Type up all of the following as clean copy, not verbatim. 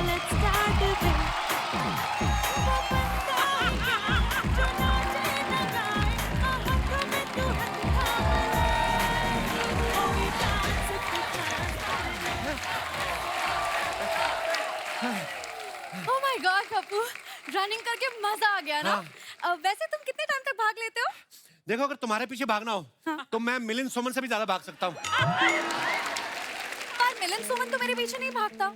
let's start a bit. वो बंदा है जो नाचे न गाए, हाथों में तू हाथ थाम ले, कोई dance oh my God Kappu, running करके मजा आ गया ना। वैसे तुम कितने टाइम तक भाग लेते हो? देखो, अगर तुम्हारे पीछे भागना हो तो मैं मिलिंद सोमन से भी ज्यादा भाग सकता हूँ। पर मिलिंद सोमन तो मेरे पीछे नहीं भागता।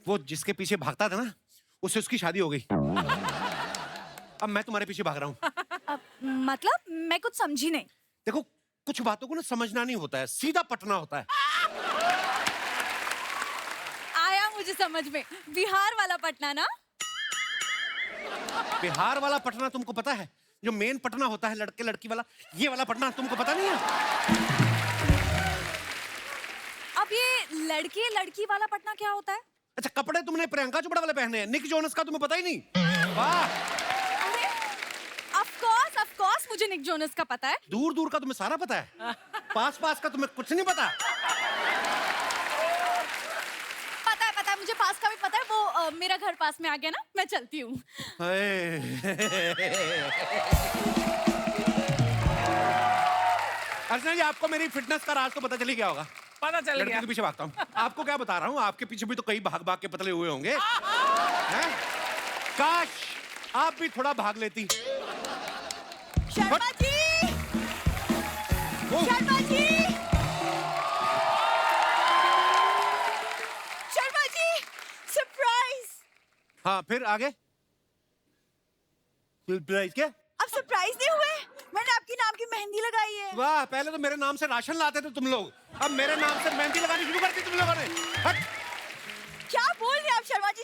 वो जिसके पीछे भागता था ना, उससे उसकी शादी हो गई। अब मैं तुम्हारे पीछे भाग रहा हूँ। मतलब मैं कुछ समझी नहीं। देखो, कुछ बातों को ना समझना नहीं होता है, सीधा पटना होता है। आया मुझे समझ में, बिहार वाला पटना ना। बिहार वाला पटना तुमको पता है? जो मेन पटना होता है लड़के लड़की वाला, ये वाला पटना तुमको पता नहीं है? अब ये लड़के लड़की वाला पटना क्या होता है? अच्छा, कपड़े तुमने प्रियंका चोपड़ा वाले पहने हैं, निक जोनस का तुम्हें पता ही नहीं? वाह! अरे ऑफ कोर्स मुझे निक जोनस का पता है। दूर दूर का तुम्हें सारा पता है, पास पास का तुम्हें कुछ नहीं पता। पता है मुझे पास का भी पता है। वो मेरा घर पास में आ गया ना, मैं चलती हूँ। अर्चना जी, आपको मेरी फिटनेस का राज तो पता चली गया होगा। पता चल लड़की गया। के पीछे भागता हूँ। आपको क्या बता रहा हूँ, आपके पीछे भी तो कई भाग भाग के पतले हुए होंगे। हैं? काश आप भी थोड़ा भाग लेती। शर्मा जी, ओ, शर्मा जी, शर्मा जी, सरप्राइज। हाँ, फिर आगे? सरप्राइज क्या? अब सरप्राइज नहीं हुए? मैंने आपकी नाम की मेहंदी लगाई है। वाह, पहले तो मेरे नाम से राशन लाते थे तुम लोग, अब मेरे नाम से मेहंदी लगानी शुरू कर दी तुम लोगों ने। हट! क्या बोल रहे हैं आप शर्मा जी?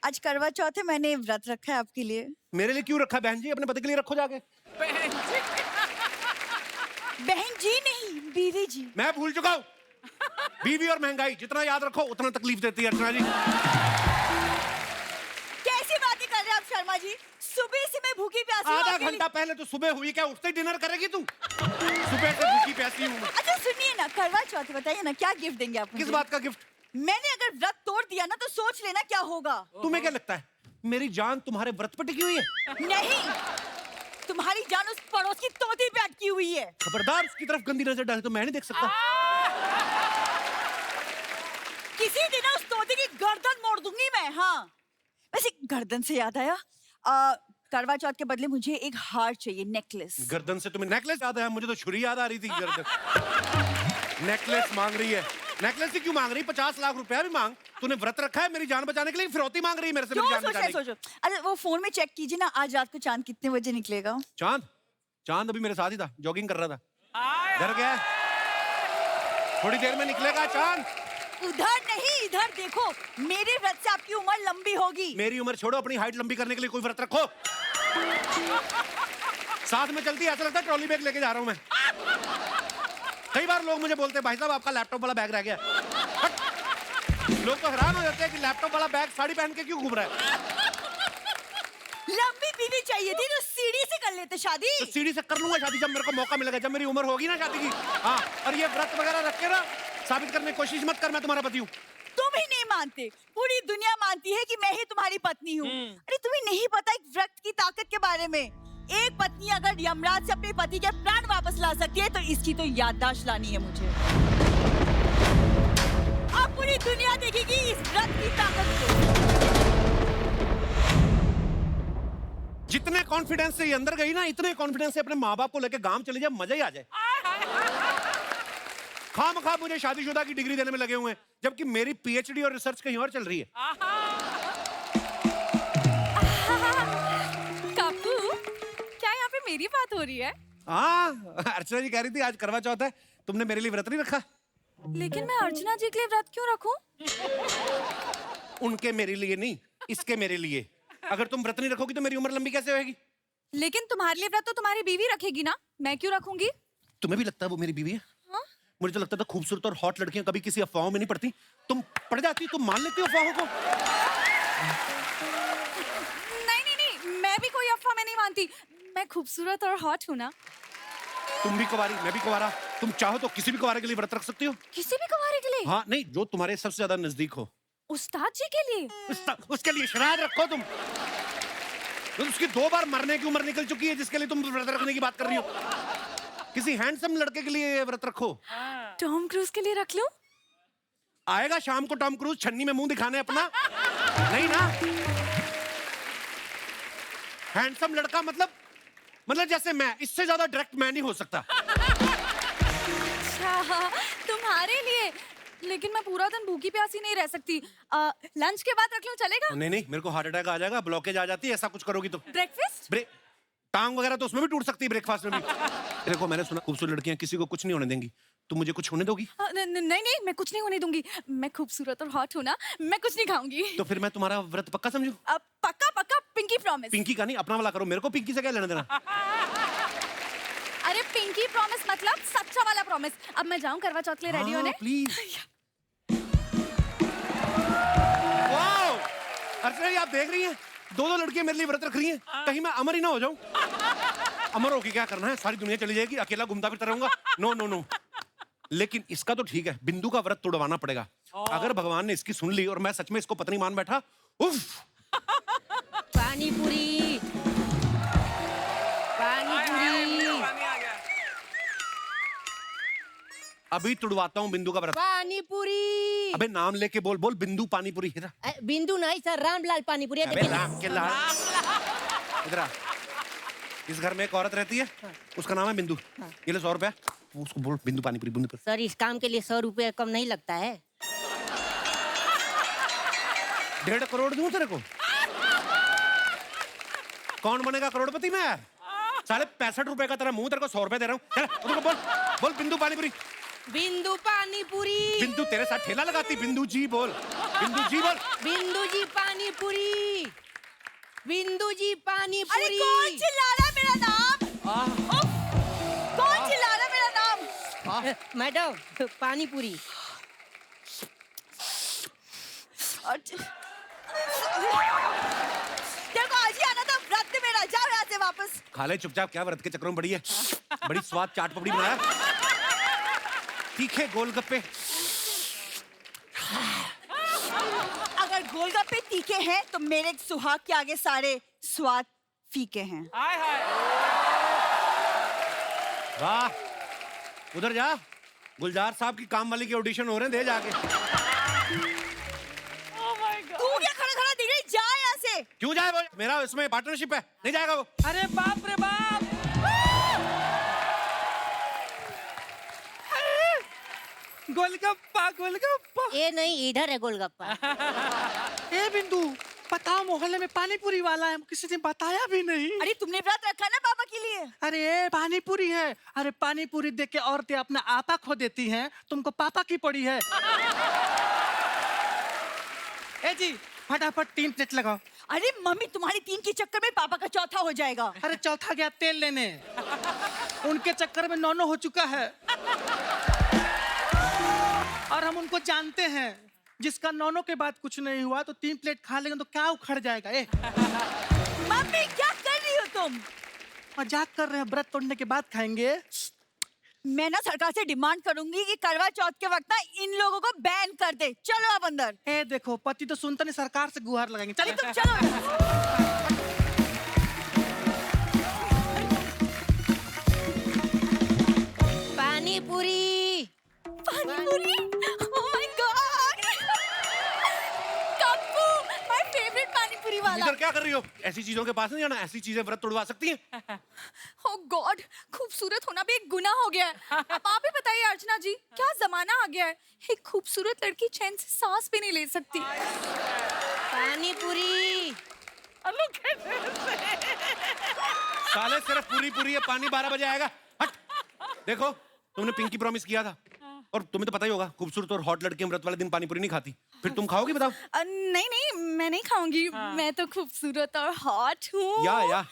आज करवा चौथ है, मैंने व्रत रखा है आपके लिए। मेरे लिए क्यों रखा बहन जी? अपने पति के लिए रखो जाके। बहन जी। बहन जी नहीं, बीवी जी। मैं भूल चुका हूँ। बीवी और महंगाई जितना याद रखो उतना तकलीफ देती है अर्चना जी। कैसी बातें कर रहे हैं आप शर्मा जी? सुबह से मैं भूखी प्यासी हूँ आधा आपके लिए। घंटा पहले तो सुबह हुई, क्या उठते ही डिनर करेगी तू? सुबह से भूखी प्यासी हूँ। अच्छा सुनिए ना, करवा चौथ बताइए ना, क्या गिफ्ट देंगे आप किस मुझे? बात का गिफ्ट? मैंने अगर व्रत तोड़ दिया ना तो सोच लेना क्या होगा। तुम्हें क्या लगता है मेरी जान तुम्हारे व्रत पर टिकी हुई है? नहीं, तुम्हारी जान उस पड़ोस की तोती पे अटकी हुई है। खबरदार, उसकी तरफ गंदी नजर डाले तो मैं नहीं देख सकता। किसी दिन उस तोती की गर्दन मोड़ दूंगी मैं। हाँ, वैसे गर्दन से याद आया, करवा चौथ के बदले मुझे एक हार चाहिए, नेकलेस। गर्दन से तुम्हें नेकलेस याद है? मुझे तो छुरी याद आ रही थी। गर्दन नेकलेस मांग रही है। नेकलेस ही क्यों मांग रही? 50 लाख रुपया भी मांग। तूने व्रत रखा है मेरी जान बचाने के लिए, फिरौती मांग रही है मेरे से मेरी जान बचाने की। सोचो। अच्छा वो फोन में चेक कीजिए ना, आज रात को चांद कितने बजे निकलेगा? चांद? चांद अभी मेरे साथ ही था, जॉगिंग कर रहा था। डर गया? थोड़ी देर में निकलेगा चांद। उधर नहीं, इधर देखो। मेरे व्रत से आपकी उम्र लंबी होगी। मेरी उम्र छोड़ो, अपनी हाइट लंबी करने के लिए कोई व्रत रखो। साथ में चलती है, ऐसा लगता है ट्रॉली बैग लेके जा रहा हूं मैं। कई बार लोग मुझे बोलते हैं, भाई साहब आपका लैपटॉप वाला बैग रह गया। लोग तो हैरान हो जाते हैं कि लैपटॉप वाला बैग साड़ी पहन के क्यों घूम रहा है। लंबी बीवी चाहिए थी तो सीढ़ी से कर लेते शादी। तो सीढ़ी से कर लूंगा शादी जब मेरे को मौका मिलेगा, जब मेरी उम्र होगी ना शादी की। हाँ, और ये व्रत वगैरह रख के ना साबित करने की कोशिश मत कर मैं तुम्हारा पति हूँ। तुम ही नहीं मानते, पूरी दुनिया मानती है कि मैं ही तुम्हारी पत्नी हूँ। अरे तुम्हें नहीं पता एक व्रत की ताकत के बारे में? एक पत्नी अगर यमराज से अपने पति के प्राण वापस ला सकती है तो इसकी तो याददाश्त लानी है मुझे। अब पूरी दुनिया देखेगी इस व्रत की ताकत को। जितने कॉन्फिडेंस से ये अंदर गई ना, इतने कॉन्फिडेंस से अपने माँ बाप को लेके गांव चले जाए, मजा ही आ जाए। खामखा मुझे शादीशुदा की डिग्री देने में लगे हुए हैं, जबकि मेरी पीएचडी और रिसर्च कहीं और चल रही है। काकू, क्या यहाँ पे मेरी बात हो रही है? हाँ, अर्चना जी कह रही थी आज करवा चौथ है, तुमने मेरे लिए व्रत नहीं रखा। लेकिन मैं अर्चना जी के लिए व्रत क्यों रखूं? उनके मेरे लिए नहीं, इसके मेरे लिए। अगर तुम व्रत नहीं रखोगी तो मेरी उम्र लंबी कैसे होगी? लेकिन तुम्हारे लिए व्रत तो तुम्हारी बीवी रखेगी ना, मैं क्यों रखूंगी? तुम्हें भी लगता है वो मेरी बीवी है? हाँ? मुझे तो लगता था खूबसूरत और हॉट लड़कियां कभी किसी अफवाहों में नहीं पड़ती। तुम पड़ जाती, तुम मान लेती हो अफवाहों को। नहीं, मैं भी कोई अफवाह में नहीं मानती। मैं खूबसूरत और हॉट हूँ ना। तुम भी कुंवारी, मैं भी कुंवारा। तुम चाहो तो किसी भी कुंवारे के लिए व्रत रख सकती हो। किसी भी कुंवारे के लिए? हाँ, नहीं, जो तुम्हारे सबसे ज्यादा नजदीक हो। उस्ताद जी के लिए? उसके लिए शराब रखो तुम। तो उसकी 2 बार मरने की उम्र निकल चुकी है जिसके लिए तुम व्रत रखने की बात कर रही हो। किसी हैंडसम लड़के के लिए व्रत रखो। टॉम क्रूज के लिए रख लूं? आएगा शाम को टॉम क्रूज छन्नी में मुंह दिखाने अपना? नहीं ना। हैंडसम लड़का मतलब जैसे मैं, इससे ज्यादा डायरेक्ट मैं नहीं हो सकता। अच्छा, तुम्हारे लिए। लेकिन मैं पूरा दिन भूखी प्यासी नहीं रह सकती। लंच के बाद रख लूं, चलेगा? नहीं, मेरे को हार्ट अटैक आ जाएगा, ब्लॉकेज आ जाती है ऐसा कुछ करोगी तो। ब्रेकफास्ट? टांग वगैरह तो उसमें भी टूट सकती है, ब्रेकफास्ट में भी। देखो, मैंने सुना खूबसूरत लड़कियां किसी को कुछ नहीं होने देंगी। तुम मुझे कुछ होने दोगी? नहीं, मैं कुछ नहीं होने दूंगी। मैं खूबसूरत और हॉट हूं ना, मैं कुछ नहीं खाऊंगी। तो फिर मैं तुम्हारा व्रत पक्का समझूं? पक्का, पिंकी प्रॉमिस। पिंकी का नहीं, अपना वाला करो। मेरे को पिंकी से क्या लेना देना? अरे पिंकी प्रॉमिस मतलब सच्चा वाला प्रॉमिस। अब मैं जाऊं करवा चौथ के लिए रेडी होने? प्लीज। वाओ! अर्चना, आप देख रही हैं, 2 लड़कियां मेरे लिए व्रत रख रही हैं। कहीं मैं अमर ही ना हो जाऊं। अमर होके क्या करना है? सारी दुनिया चली जाएगी, अकेला घूमता फिरता रहूंगा। नो। लेकिन इसका तो ठीक है, बिंदु का व्रत तोड़वाना पड़ेगा। अगर भगवान ने इसकी सुन ली और मैं सच में इसको पत्नी मान बैठा, उफ। पानी पूरी, पानी पूरी, अभी तुड़वाता हूँ बिंदु का व्रत। पानी पूरी। अबे नाम लेके बोल बिंदु पानी पूरी। इधर बिंदु नहीं सर, रामलाल पानी पूरी। अबे राम के लाल, इधर आ। इस घर में एक औरत रहती है, उसका नाम है बिंदु। ये ले 100 रुपया, उसको बोल बिंदु पानी पूरी, बिंदु पर। सर, इस काम के लिए 100 रुपये कम नहीं लगता है। 1.5 करोड़ दूं तेरे को? कौन बनेगा करोड़पति में यार? साले 65 रुपए का तेरा मुंह, तेरे को 100 रुपए दे रहा हूँ। चल उसको बोल बिंदु पानी पूरी। बिंदु पानी पूरी। बिंदु तेरे साथ ठेला लगाती। बिंदु जी बोल, बिंदु जी बोल। बिंदु जी पानी पूरी, बिंदु जी पानी अरे पूरी। कौन चिल्ला रहा है मेरा नाम? उफ, कौन चिल्ला रहा है मेरा नाम? मैडम, पानी पूरी। देखो, आज ही आना था व्रत मेरा। जाओ यहाँ से वापस। खा ले चुपचाप, क्या व्रत के चक्रों में बड़ी है। बड़ी स्वाद चाट पपड़ी बनाया, तीखे गोलगप्पे। अगर गोलगप्पे तीखे हैं तो मेरे सुहाग के आगे सारे स्वाद फीके हैं। वाह, उधर जा। गुलजार साहब की काम वाली के ऑडिशन हो रहे हैं, दे जाके। तू क्या खड़ा खड़ा दिख रही? जा यहाँ से। क्यों जाए वो? मेरा इसमें पार्टनरशिप है, नहीं जाएगा वो। अरे बाप रे बाप! गोलगप्पा। ये नहीं, इधर है गोलगप्पा। ए बिंदु, बताओ, मोहल्ले में पानी पूरी वाला है, किसी ने बताया भी नहीं। अरे तुमने व्रत रखा ना पापा के लिए? अरे ये पानी पूरी है। अरे पानी पूरी देख के औरतें अपना आपा खो देती हैं, तुमको पापा की पड़ी है। ए जी, फटाफट 3 प्लेट लगाओ। अरे मम्मी, तुम्हारी 3 के चक्कर में पापा का चौथा हो जाएगा। अरे चौथा गया तेल लेने, उनके चक्कर में 9 हो चुका है। और हम उनको जानते हैं, जिसका 9 के बाद कुछ नहीं हुआ तो 3 प्लेट खा लेंगे तो क्या उखड़ जाएगा। मम्मी, क्या कर रही हो तुम? मजाक कर रहे हैं, व्रत तोड़ने के बाद खाएंगे। मैं ना सरकार से डिमांड करूंगी कि करवा चौथ के वक्त ना इन लोगों को बैन कर दे। चलो अब अंदर। ए देखो, पति तो सुनता नहीं, सरकार से गुहार लगाएंगे। अरे चलिए। तुम चलो। पानी पूरी, पानी पूरी? Oh my God! Kappu, my favorite पानी पूरी वाला। इधर क्या कर रही हो? ऐसी चीजों के पास नहीं जाना, ऐसी चीजें व्रत तोड़वा सकती हैं। Oh God, खूबसूरत होना भी एक गुनाह हो गया है। अब आप ही बताइए अर्चना जी, क्या जमाना आ गया है? एक खूबसूरत लड़की चैन से सांस भी नहीं ले सकती। पानी पूरी। साले सिर्फ पूरी है, पानी 12 बजे आएगा। हट। देखो, तुमने पिंकी प्रॉमिस किया था, और तुम्हें तो पता ही होगा, खूबसूरत और हॉट लड़कियां व्रत वाले दिन पानी पूरी नहीं खाती। फिर तुम खाओगी? बताओ। नहीं, मैं नहीं खाऊंगी। मैं तो खूबसूरत और हॉट हूँ। या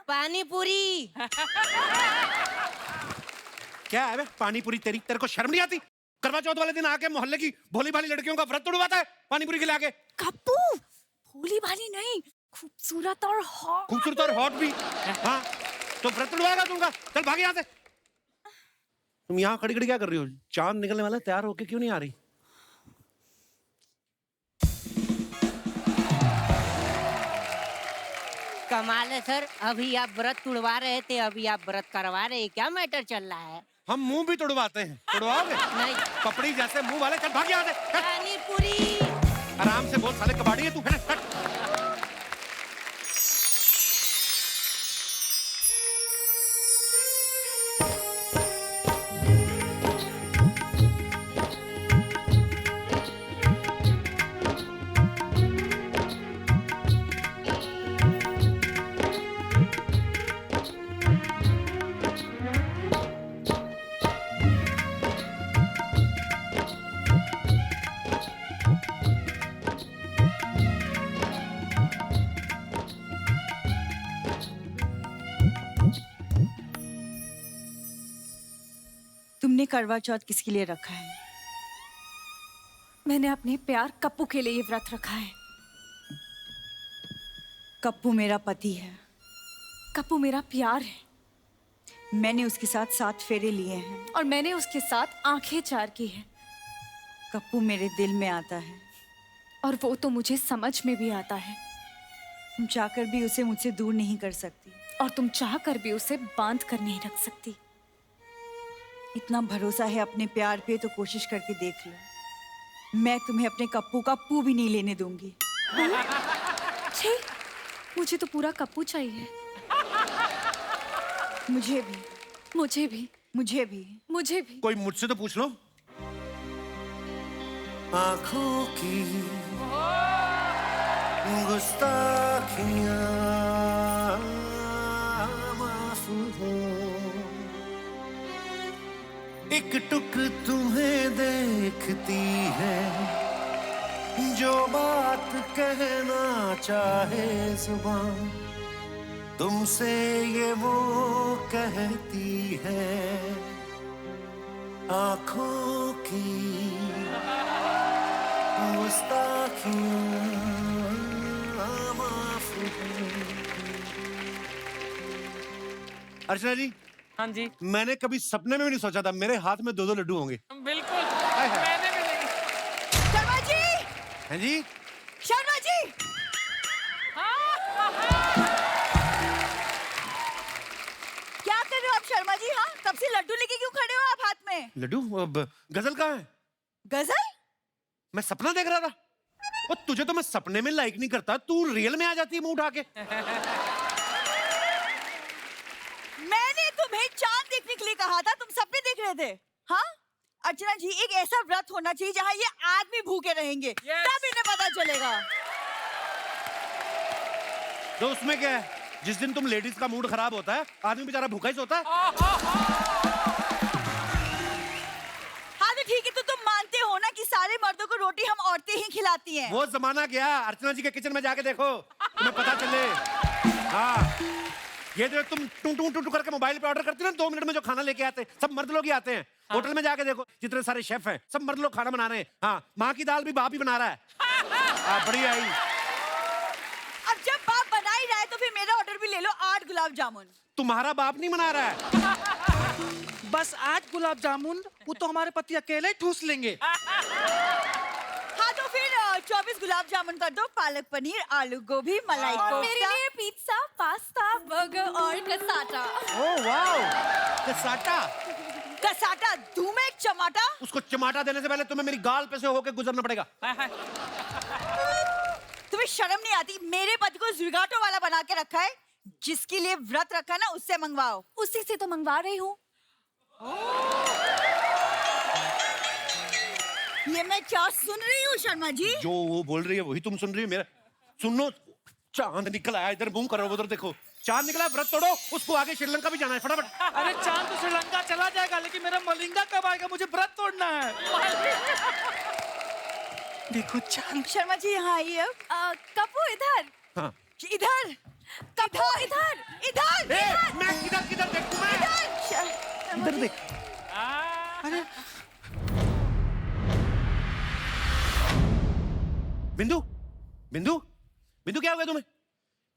पानी पूरी। क्या है बे? पानी पूरी तेरे को शर्म नहीं आती? करवा चौथ वाले दिन आके मोहल्ले की भोली भाली लड़कियों का व्रत तोड़वाता है पानी पूरी खिला के। कप्पू, भोली भाली नहीं, खूबसूरत और हॉट। खूबसूरत और हॉट भी। हाँ, तो व्रत तोड़वाएगा तुमका। चल भाग यहाँ से। तुम यहाँ खड़ी खड़ी क्या कर रही हो? चांद निकलने वाला, तैयार होके क्यों नहीं आ रही? कमाल है सर, अभी आप व्रत तुड़वा रहे थे, अभी आप व्रत करवा रहे हैं, क्या मैटर चल रहा है? हम मुंह भी तुड़वाते हैं, तुड़वाओगे? नहीं। पपड़ी जैसे मुंह वाले, चल भाग यहाँ से, चल। पानी पूरी। आराम से बोल, साले कबाड़ी है तू, है ना? तुमने करवा चौथ किसके लिए रखा है? मैंने अपने प्यार कप्पू के लिए ये व्रत रखा है। कप्पू मेरा पति है। कप्पू मेरा प्यार है मैंने उसके साथ 7 फेरे लिए हैं। और मैंने उसके साथ आंखें चार की है। कप्पू मेरे दिल में आता है। और वो तो मुझे समझ में भी आता है। तुम चाहकर भी उसे मुझसे दूर नहीं कर सकती। और तुम चाह कर भी उसे बांध कर नहीं रख सकती। इतना भरोसा है अपने प्यार पे तो कोशिश करके देख लो। मैं तुम्हें अपने कप्पू का पू भी नहीं लेने दूंगी। छी, मुझे तो पूरा कप्पू चाहिए। मुझे भी, मुझे भी, मुझे भी। मुझे भी। कोई मुझसे तो पूछ लो। आंखों की गुस्ताखियां माफ हो, एक टुक तुम्हें देखती है, जो बात कहना चाहे जुबान तुमसे ये वो कहती है। आंखों की गुस्ताखियां माफ हो। अर्चना जी, हाँ जी, मैंने कभी सपने में भी नहीं सोचा था मेरे हाथ में 2-2 लड्डू होंगे। बिल्कुल। हाय हाय। मैंने भी नहीं। शर्मा जी, हैं जी? शर्मा जी, क्या कर रहे हो आप शर्मा जी? हाँ, कब से लड्डू लेके क्यों खड़े हो आप हाथ में? लड्डू? अब गजल कहाँ है? गजल? मैं सपना देख रहा था। और तुझे तो मैं सपने में लाइक नहीं करता, तू रियल में आ जाती है मुंह उठा के। मैंने तुम्हें चांद देखने के लिए कहा था, तुम सपने देख रहे थे। हाँ अर्चना जी, एक ऐसा व्रत होना चाहिए जहाँ ये आदमी भूखे रहेंगे। तब इन्हें पता चलेगा। तो उसमें क्या है? जिस दिन तुम लेडीज का मूड खराब होता है, आदमी बेचारा भूखा ही सोता है। हाँ तो ठीक है, तो तुम मानते हो ना कि सारे मर्दों को रोटी हम औरतें ही खिलाती हैं। वो जमाना गया। अर्चना जी के किचन में जाके देखो, तुम्हें पता चले। हाँ, ये जो तुम टू टू टू करके मोबाइल पे ऑर्डर करती हो ना, 2 मिनट में जो खाना लेके आते हैं, सब मर्द लोग ही आते हैं। होटल में जाके देखो, जितने सारे शेफ हैं, सब मर्द लोग खाना बना रहे हैं। हाँ, माँ की दाल भी बाप ही बना रहा है। बढ़िया ही। अब जब बाप बना ही रहा है तो फिर मेरा ऑर्डर भी ले लो, 8 गुलाब जामुन। तुम्हारा बाप नहीं बना रहा है। बस 8 गुलाब जामुन, वो तो हमारे पति अकेले ही ठूस लेंगे। हाँ तो फिर 24 गुलाब जामुन कर दो, पालक पनीर, आलू गोभी, मलाई और मेरे कोफ्ता। लिए पिज्जा, पास्ता, बर्गर और cassata. Oh wow, cassata. Cassata दूं मैं एक चमाटा? उसको चमाटा देने से पहले तुम्हें मेरी गाल पे से होके गुजरना पड़ेगा। तुम्हें शर्म नहीं आती? मेरे पति को जुगाटो वाला बना के रखा है। जिसके लिए व्रत रखा है ना, उससे मंगवाओ। उसी से तो मंगवा रही हूँ। ये मैं क्या सुन रही हूँ शर्मा जी? जो वो बोल रही है वही तुम सुन रही हो। मेरा सुनो, चांद निकल आया, इधर मुंह करो, उधर देखो। चांद निकला, व्रत तोड़ो, उसको आगे श्रीलंका भी जाना है, फटाफट। अरे चांद तो श्रीलंका चला जाएगा, लेकिन मेरा मलिंगा कब आएगा? मुझे व्रत तोड़ना है। देखो चांद। शर्मा जी यहाँ आइए अब। कप्पू इधर। हाँ। इधर। कप्पू इधर। इधर। ए, मैं किधर किधर देखूं मैं? इधर देख। अरे बिंदु, बिंदु, बिंदु क्या हो गया तुम्हें?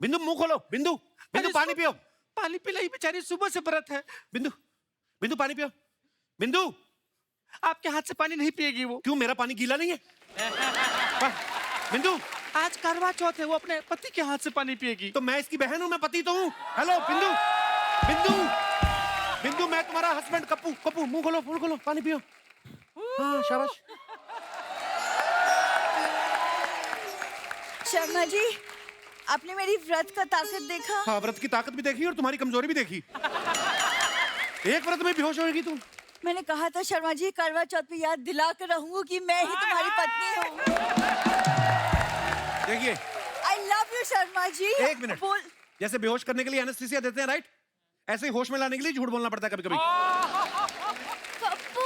बिंदु मुंह खोलो, बिंदु, बिंदु अरे पानी पियो। पानी पिलाई, बेचारी सुबह से व्रत है। बिंदु, बिंदु पानी पियो। बिंदु, आपके हाथ से पानी नहीं पिएगी वो। क्यों, मेरा पानी गीला नहीं है? बिंदु, आज करवा चौथ है, वो अपने पति के हाथ से पानी पिएगी। तो मैं इसकी बहन हूँ, मैं पति तो हूँ। हेलो बिंदु, बिंदु, बिंदु, मैं तुम्हारा हस्बैंड कप्पू। कप्पू, मुंह खोलो, पानी पियो। हाँ, शाबाश। शर्मा जी, आपने मेरी व्रत का ताकत देखा? हाँ, व्रत की ताकत भी देखी और तुम्हारी कमजोरी भी देखी। एक व्रत में बेहोश होगी तू। मैंने कहा था शर्मा जी, करवा चौथ पे याद दिला कर रहूंगी कि मैं ही तुम्हारी पत्नी हूँ। देखिए, आई लव यू शर्मा जी। एक मिनट। बोल। जैसे बेहोश करने के लिए एनेस्थीसिया देते हैं, राइट? ऐसे ही होश में लाने के लिए झूठ बोलना पड़ता है कभी-कभी। कप्पू,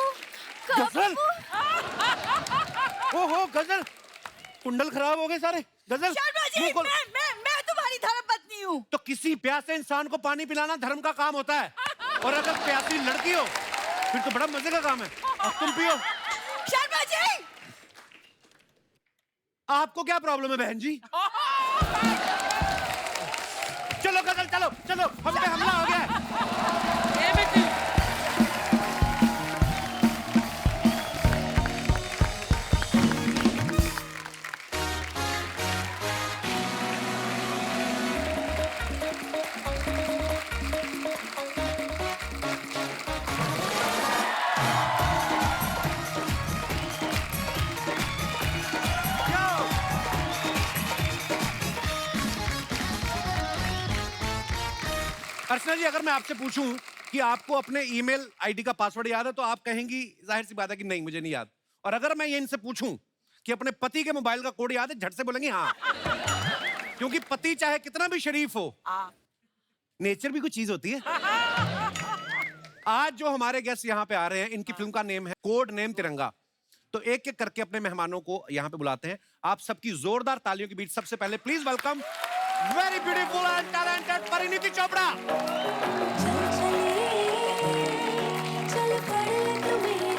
गजल। कप्पू। ओहो, गजल, कुंडल खराब हो गए सारे। गजल, शर्मा जी, मुंह खोल। मैं तुम्हारी धर्म पत्नी हूँ। तो किसी प्यासे इंसान को पानी पिलाना धर्म का काम होता है, और अगर प्यासी लड़की हो फिर तो बड़ा मजे का काम है। अब तुम पियो। शर्मा जी, आपको क्या प्रॉब्लम है बहन जी? चलो गजल, चलो चलो, हम पे हमला हो गया है। अर्चना जी, अगर मैं आपसे पूछूं कि आपको अपने ईमेल आईडी का पासवर्ड याद है तो आप कहेंगी जाहिर सी बात है कि नहीं, मुझे नहीं याद। और अगर मैं ये इनसे पूछूं कि अपने पति के मोबाइल का कोड याद है, झट से बोलेंगी हाँ। क्योंकि पति चाहे कितना भी शरीफ हो, नेचर भी कुछ चीज होती है। आज जो हमारे गेस्ट यहाँ पे आ रहे हैं, इनकी फिल्म का नेम है कोड नेम तिरंगा। तो एक एक करके अपने मेहमानों को यहाँ पे बुलाते हैं। आप सबकी जोरदार तालियों के बीच सबसे पहले please welcome very beautiful and talented Parineeti Chopra. चल चलिए, चल पड़ तू मेरी,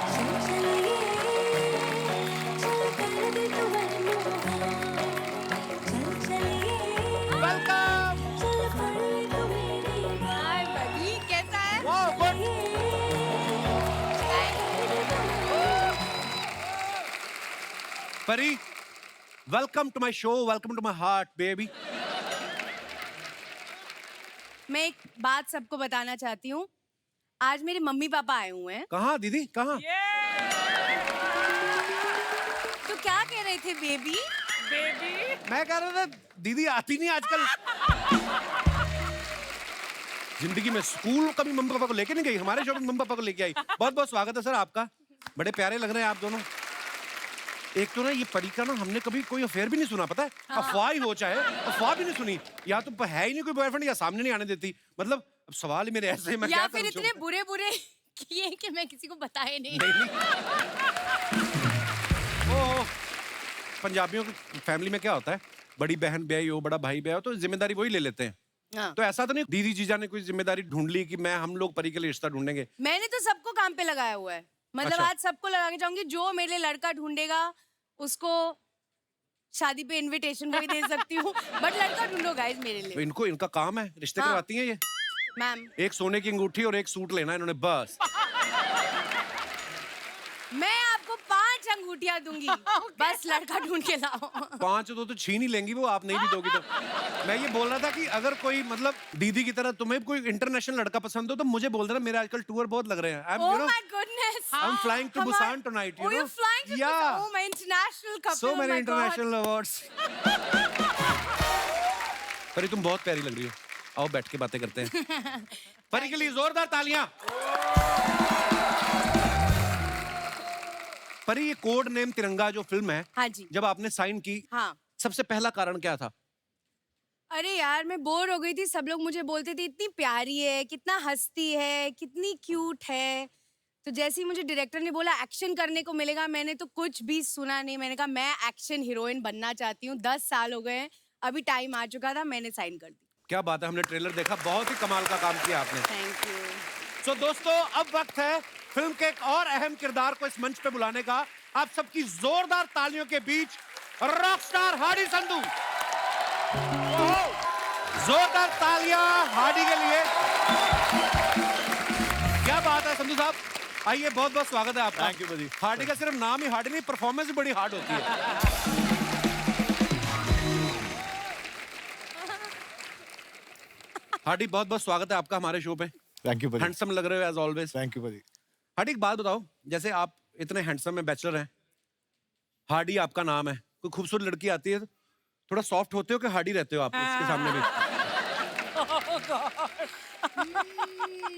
चल चलिए, चल कर दे तू मनमोहन, चल चलिए, वेलकम। चल पड़ तू मेरी, हाय बड़ी, कैसा है? वाह, good. Pari, welcome to my show, welcome to my heart baby. मैं एक बात सबको बताना चाहती हूँ। आज मेरे मम्मी पापा आए हुए हैं। कहाँ दीदी, कहाँ? तो क्या कह रहे थे बेबी? मैं कह रहा था दीदी आती नहीं आजकल। जिंदगी में स्कूल कभी मम्मी पापा को लेके नहीं गई, हमारे शो में मम्मी पापा को लेके आई। बहुत बहुत स्वागत है सर आपका, बड़े प्यारे लग रहे हैं आप दोनों। एक तो ना ये परी का ना हमने कभी कोई अफेयर भी नहीं सुना, पता है? अफवाह ही हो, चाहे अफवाह भी नहीं सुनी। या तो है ही नहीं कोई बॉयफ्रेंड, या सामने नहीं आने देती। मतलब अब सवाल ही मेरे ऐसे हैं, मैं या क्या फिर करूं? इतने बुरे बुरे किए कि मैं किसी को बताए नहीं। ओह, पंजाबियों की फैमिली में क्या होता है, बड़ी बहन ब्याही हो, बड़ा भाई ब्याही हो, तो जिम्मेदारी वही ले लेते हैं। हाँ। तो ऐसा तो नहीं दीदी जीजा ने कोई जिम्मेदारी ढूंढ ली कि मैं हम लोग परी के लिए रिश्ता ढूंढेंगे? मैंने तो सबको काम पे लगाया हुआ है। मतलब अच्छा। आज सबको लगाना चाहूंगी, जो मेरे लिए लड़का ढूंढेगा उसको शादी पे इनविटेशन भी दे सकती हूँ। बट लड़का ढूंढो गाइस मेरे तो लिए। इनको, इनका काम है, रिश्ते हाँ। करवाती हैं ये। मैम, एक सोने की अंगूठी और एक सूट लेना है इन्होंने, बस। मैं आपको 5 अंगूठियां दूंगी। बस लड़का ढूंढ के लाओ। 5 तो छीन ही लेंगी वो, आप नहीं भी दोगी तो। मैं ये बोल रहा था कि अगर कोई मतलब दीदी की तरह तुम्हें कोई इंटरनेशनल लड़का पसंद हो तो मुझे बोल देना, मेरे आजकल टूर बहुत लग रहे हैं। I am, Oh you know, my goodness. I am flying to Busan tonight, you Oh, no. you're flying to Busan. Oh, my international couple. So Oh many my God. international awards. परी तुम बहुत प्यारी लग रही हो, आओ बैठ के बातें करते हैं। परी के लिए जोरदार तालियां। परी, ये कोड नेम तिरंगा जो फिल्म है, हाँ जी। जब आपने साइन की, हाँ। सबसे पहला कारण क्या था? अरे यार, मैं बोर हो गई थी। सब लोग मुझे बोलते थे इतनी प्यारी है, कितना हंसती है, कितनी क्यूट है। तो जैसे ही मुझे डायरेक्टर ने बोला एक्शन करने को मिलेगा, मैंने तो कुछ भी सुना नहीं। मैंने कहा मैं एक्शन हीरोइन बनना चाहती हूँ। 10 साल हो गए हैं, अभी टाइम आ चुका था, मैंने साइन कर दी। क्या बात है, हमने ट्रेलर देखा, बहुत ही कमाल का काम किया आपने। Thank you. तो दोस्तों, अब वक्त है फिल्म के एक और अहम किरदार को इस मंच पे बुलाने का। आप सबकी जोरदार तालियों के बीच रॉकस्टार हार्डी संधू। जोरदार तालियां हार्डी के लिए। क्या बात है संधू साहब, आइए, बहुत बहुत स्वागत है आपका। Thank you, buddy. हार्डी का सिर्फ नाम ही हार्डी नहीं, परफॉर्मेंस भी बड़ी हार्ड होती है। हार्डी, बहुत बहुत स्वागत है आपका हमारे शो पे। Thank you buddy. हैंडसम लग रहे हो as always. Thank you buddy. Hardy, एक बात बताओ, जैसे आप इतने हैंडसम में बैचलर हैं, हार्डी आपका नाम है, कोई खूबसूरत लड़की आती है थोड़ा सॉफ्ट होते हो कि हार्डी रहते हो आप उसके सामने भी?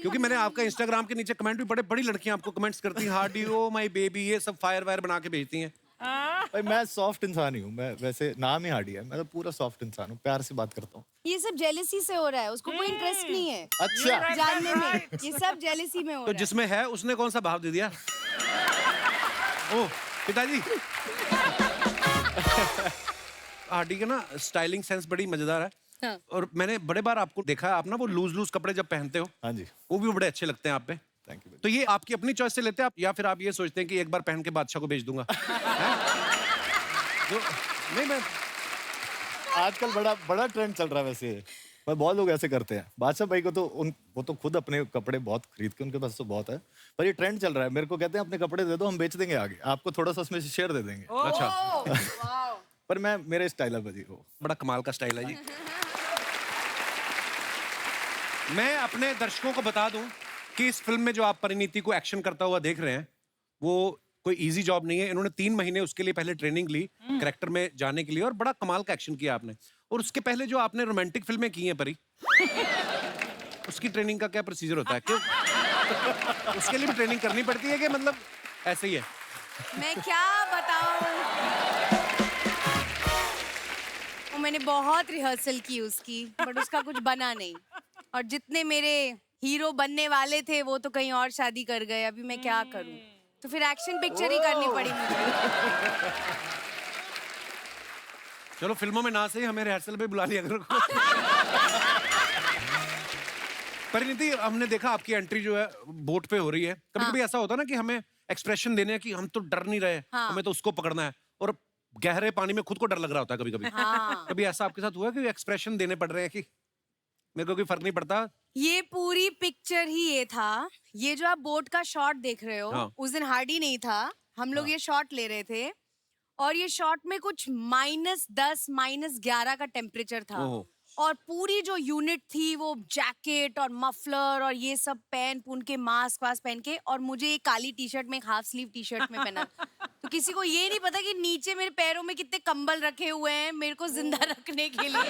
क्योंकि मैंने आपका इंस्टाग्राम के नीचे कमेंट भी पढ़े, बड़ी लड़कियां आपको कमेंट्स करती हैं, हार्डी ओ माय बेबी, ये सब फायर वायर बना के भेजती हैं। भाई मैं सॉफ्ट इंसान ही हूँ, मैं वैसे नाम ही हार्डी है, मैं तो पूरा सॉफ्ट इंसान हूँ, प्यार से बात करता हूँ। ये सब जेलेसी से हो रहा है, उसको कोई इंटरेस्ट नहीं है अच्छा जानने में, ये सब जेलेसी में हो तो रहा है। जिसमें है उसने कौन सा भाव दे दिया? ओह पिताजी। हार्डी का ना स्टाइलिंग सेंस बड़ी मजेदार है। हाँ। और मैंने बड़े बार आपको देखा है, आप ना वो लूज लूज कपड़े जब पहनते हो हाँ जी, वो भी बड़े अच्छे लगते हैं आप पे। Thank you. तो ये आपकी अपनी चॉइस से लेते हैं आप, या फिर आप ये सोचते हैं कि एक बार पहन के बादशाह को भेज दूंगा? हैं? जो नहीं, मैं आजकल बड़ा बड़ा ट्रेंड चल रहा है वैसे, पर बहुत लोग ऐसे करते हैं। बादशाह भाई को तो वो तो खुद अपने कपड़े बहुत खरीद के, उनके पास तो बहुत है, पर ये ट्रेंड चल रहा है। मेरे को कहते हैं अपने कपड़े दे दो, हम बेच देंगे आगे, आपको थोड़ा सा उसमें से शेयर दे देंगे। अच्छा, पर मैं मेरे स्टाइल है भाई वो। बड़ा कमाल का स्टाइल है जी। मैं अपने दर्शकों को बता दूं कि इस फिल्म में जो आप परिणीति को एक्शन करता हुआ देख रहे हैं, वो कोई इजी जॉब नहीं है। इन्होंने 3 महीने उसके लिए पहले ट्रेनिंग ली कैरेक्टर में जाने के लिए, और बड़ा कमाल का एक्शन किया आपने। और उसके पहले जो आपने रोमांटिक फिल्में की हैं परी, उसकी ट्रेनिंग का क्या प्रोसीजर होता है? क्यों उसके लिए भी ट्रेनिंग करनी पड़ती है कि मतलब ऐसे ही है? मैं क्या बताऊं, वो मैंने बहुत रिहर्सल की उसकी, बट उसका कुछ बना नहीं। और जितने मेरे हीरो बनने वाले थे वो तो कहीं और शादी कर गए, अभी मैं क्या करूं? तो फिर एक्शन पिक्चर ही करनी पड़ी मुझे। चलो फिल्मों में ना सही, हमें रिहर्सल पे बुला लिया करो। परिणीति, हमने देखा आपकी एंट्री जो है बोट पे हो रही है। कभी कभी ऐसा होता है ना कि हमें एक्सप्रेशन देने हैं कि हम तो डर नहीं रहे, हाँ। हमें तो उसको पकड़ना है, और गहरे पानी में खुद को डर लग रहा होता है कभी कभी। हाँ। कभी ऐसा आपके साथ हुआ कि एक्सप्रेशन देने पड़ रहे हैं कि मेरे को कोई फर्क नहीं पड़ता? ये पूरी पिक्चर ही ये था। ये जो आप बोट का शॉट देख रहे हो, हाँ। उस दिन हार्डी नहीं था, हम लोग ये शॉट ले रहे थे, और ये शॉट में कुछ -10 -11 का टेम्परेचर था। ओहो। और पूरी जो यूनिट थी वो जैकेट और मफलर और ये सब पहन पुन के, मास्क वास्क पहन के, और मुझे एक काली टी शर्ट में एक हाफ स्लीव टी शर्ट में पहना। तो किसी को ये नहीं पता कि नीचे मेरे पैरों में कितने कंबल रखे हुए हैं मेरे को जिंदा रखने के लिए,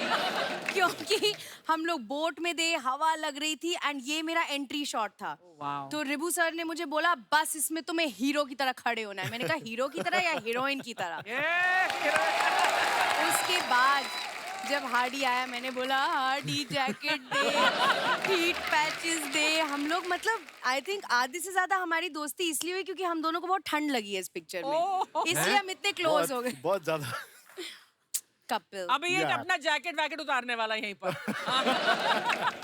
क्योंकि हम लोग बोट में थे, हवा लग रही थी, एंड ये मेरा एंट्री शॉट था। तो रिबू सर ने मुझे बोला बस इसमें तुम्हें हीरो की तरह खड़े होना है। मैंने कहा हीरो की तरह या हीरोइन की तरह? उसके बाद जब हार्डी आया, मैंने बोला हार्डी जैकेट दे, हीट पैचेस दे। हम लोग मतलब आई थिंक आधे से ज्यादा हमारी दोस्ती इसलिए हुई क्योंकि हम दोनों को बहुत ठंड लगी है इस पिक्चर में, इसलिए हम इतने क्लोज हो गए। बहुत ज्यादा। कपिल अभी ये अपना जैकेट वैकेट उतारने वाला है यहीं पर।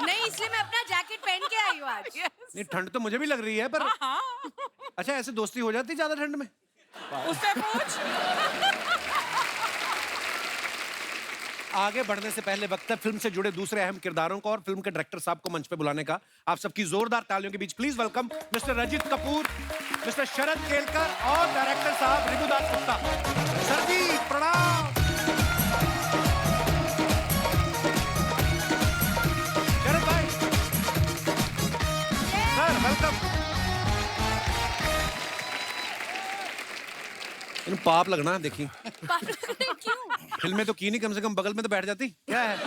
नहीं, इसलिए मैं अपना जैकेट पहन के आई हूँ आज। नहीं, ठंड तो मुझे भी लग रही है, पर अच्छा ऐसे दोस्ती हो जाती ज्यादा ठंड में? उससे पूछ। आगे बढ़ने से पहले वक्त है फिल्म से जुड़े दूसरे अहम किरदारों को और फिल्म के डायरेक्टर साहब को मंच पे बुलाने का। आप सबकी जोरदार तालियों के बीच please welcome mister Rajit Kapoor, mister Sharad Kelkar और डायरेक्टर साहब रिबूदास गुप्ता। सर जी प्रणाम। शरद भाई, सर वेलकम। इन पाप लगना देखी, क्यों? फिल्में तो की नहीं, कम से कम बगल में तो बैठ जाती। क्या है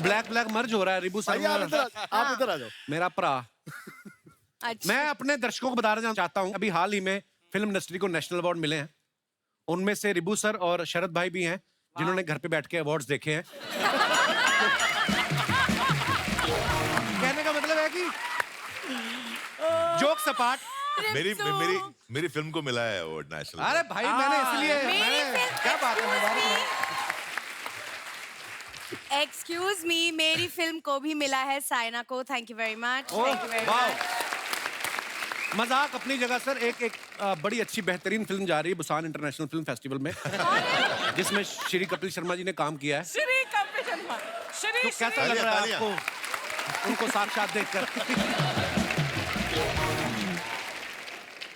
ब्लैक ब्लैक मर्ज हो रहा है रिबू भाई आप सर। इधर आ जाओ। मेरा भरा। अच्छा। मैं अपने दर्शकों को बताना चाहता हूं, अभी हाल ही में फिल्म इंडस्ट्री को नेशनल अवार्ड मिले हैं। उनमें से रिबू सर और शरद भाई भी हैं जिन्होंने घर पे बैठ के अवार्ड्स देखे हैं। कहने का मतलब है कि जोक सपाट। मेरी फिल्म को मिला है अवार्ड नेशनल। अरे भाई मैंने इसलिए क्या बात है, एक्सक्यूज मी, मेरी फिल्म को भी मिला है, साइना को। Thank you very much, thank you very much. मजाक अपनी जगह सर, एक बड़ी अच्छी बेहतरीन फिल्म जा रही है बुसान इंटरनेशनल फिल्म फेस्टिवल में, जिसमें श्री कपिल शर्मा जी ने काम किया है। श्री कपिल शर्मा, श्री तो कैसा लग रहा है आपको उनको साक्षात देखकर?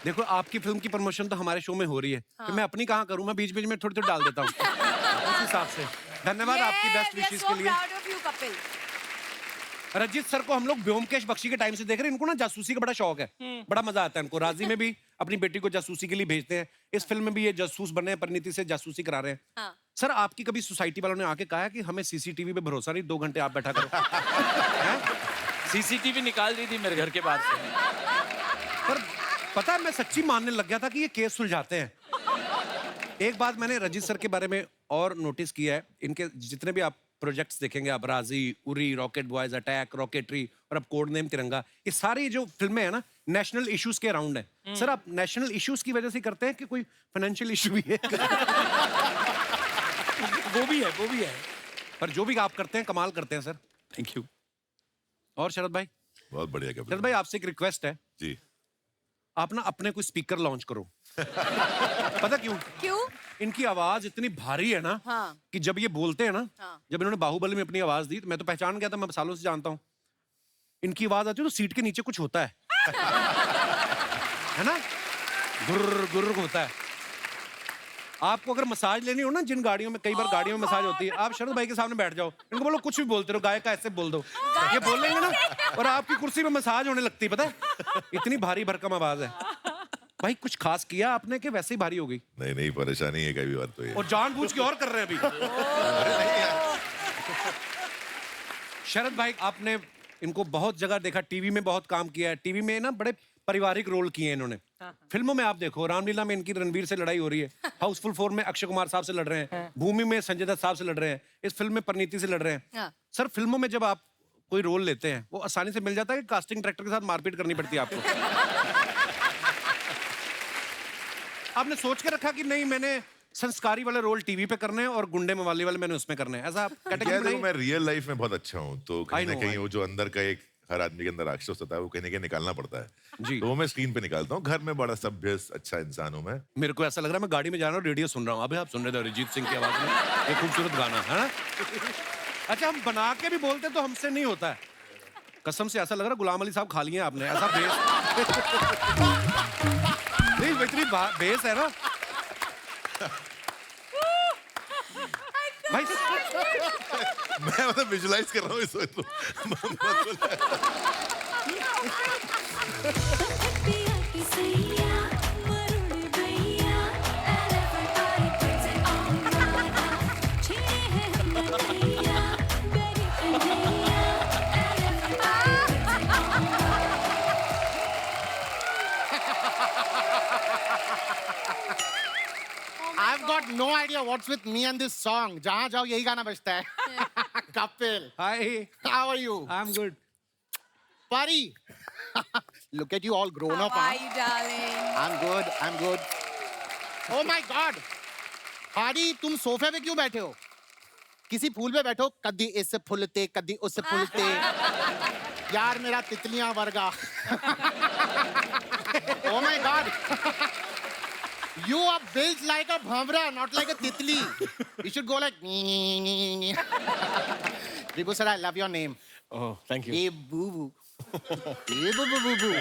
देखो आपकी फिल्म की प्रमोशन तो हमारे शो में हो रही है, तो मैं अपनी कहाँ करूँ? मैं बीच बीच में थोड़ी थोड़ी डाल देता हूँ उस हिसाब से। धन्यवाद आपकी बेस्ट विशेष के लिए। कपिल। रंजीत सर को हम लोग ब्योमकेश बख्शी के टाइम से देख रहे हैं। इनको ना जासूसी का बड़ा शौक है, बड़ा मजा आता है इनको। राजी में भी अपनी बेटी को जासूसी के लिए भेजते हैं, इस फिल्म में भी ये जासूस बने हैं, परिणीति से जासूसी करा रहे हैं। हाँ। सर आपकी कभी सोसाइटी वालों ने आके कहा है कि हमें सीसीटीवी पे भरोसा नहीं, 2 घंटे आप बैठा करो? सीसीटीवी निकाल दी थी मेरे घर के बाहर से। पर पता है मैं सच्ची मानने लग गया था कि ये केस सुलझाते हैं। एक बात मैंने रंजीत सर के बारे में और नोटिस किया है, इनके जितने भी आप प्रोजेक्ट्स देखेंगे, आप राजी, Uri, rocket boys, attack, rocketry और अब कोड नेम तिरंगा, ये सारी जो फिल्में हैं ना नेशनल इश्यूज के अराउंड है। सर आप नेशनल इश्यूज की वजह से करते हैं कि कोई फाइनेंशियल इशू भी है? वो भी है, वो भी है। पर जो भी आप करते हैं कमाल करते हैं सर। Thank you. और शरद भाई? बहुत बढ़िया कपिल शरद भाई आपसे एक रिक्वेस्ट है, जी। आप ना अपने कोई स्पीकर लॉन्च करो। पता क्यों? क्यों? इनकी आवाज इतनी भारी है ना, हाँ। कि जब ये बोलते हैं ना, हाँ। जब इन्होंने बाहुबली में अपनी आवाज दी तो मैं तो पहचान गया था, मैं सालों से जानता हूँ। इनकी आवाज आती है तो सीट के नीचे कुछ होता है है ना, गुर्र गुर्र होता है। आपको अगर मसाज लेनी हो ना, जिन गाड़ियों में, कई बार गाड़ियों में मसाज होती है, आप शरद भाई के सामने बैठ जाओ, इनको बोलो कुछ भी बोलते रहो, गाय का ऐसे बोल दो, ये बोलेंगे ना और आपकी कुर्सी में मसाज होने लगती है। पता है इतनी भारी भरकम आवाज है। भाई कुछ खास किया आपने कि वैसे ही भारी हो गई? नहीं नहीं, परेशानी है कई बार तो ये। और जानबूझ के और कर रहे हैं अभी। शरद भाई आपने इनको बहुत जगह देखा, टीवी में बहुत काम किया है, टीवी में ना बड़े पारिवारिक रोल किए हैं इन्होंने। फिल्मों में आप देखो, रामलीला में इनकी रणवीर से लड़ाई हो रही है, हाउसफुल 4 में अक्षय कुमार साहब से लड़ रहे हैं, भूमि में संजय दत्त साहब से लड़ रहे हैं, इस फिल्म में परिणीति से लड़ रहे हैं। हाँ। सर फिल्मों में जब आप कोई रोल लेते हैं वो आसानी से मिल जाता है कि कास्टिंग डायरेक्टर के साथ मारपीट करनी पड़ती है आपको? आपने सोच के रखा कि नहीं मैंने संस्कारी वाले रोल टीवी पे करने हैं और गुंडे मवाली वाले मैंने उसमें करने हैं, ऐसा कैटेगरी देखो नहीं? मैं रियल लाइफ में बहुत अच्छा हूँ, तो कहीं I ना know, कहीं I वो जो अंदर का एक हर आदमी के अंदर राक्षस होता है वो कहीं ना कहीं निकालना पड़ता है जी। तो वो मैं स्क्रीन पे निकालता हूँ। घर में बड़ा सभ्य अच्छा इंसान हूँ मैं। मेरे को ऐसा लग रहा है मैं गाड़ी में जा रहा हूँ, रेडियो सुन रहा हूँ। अभी आप सुन रहे थे अरिजीत सिंह की आवाज में एक खूबसूरत गाना, है ना? अच्छा हम बना के भी बोलते तो हमसे नहीं होता है, कसम से ऐसा लग रहा है गुलाम अली साहब खा लिए आपने, ऐसा बेस नहीं, इतनी बेस है ना भाई। मैं मतलब विजुलाइज कर रहा हूँ इस वक्त। पिया की सैया वरुण भैया and everybody puts it on Radha छेड़े हैं हम नैया गरी Kanhaiya and everybody puts it on I've got no idea what's with me and this song. जहाँ जाओ यही गाना बजता है. Kapil, hi, how are you? I am good. Pari, look at you all grown How up. are Huh? you, darling? I'm good. I'm good. Oh my God. Pari, तुम सोफे पे क्यों बैठे हो? किसी फूल पे बैठो, कदी इससे फूलते, कदी उससे फूलते. यार मेरा तितलियां वर्गा. Oh my God. You are built like a bhamra, not like a titli. You should go like. Vibhu sir, I love your name. Oh, thank you. Hey boo boo. Hey boo boo boo boo.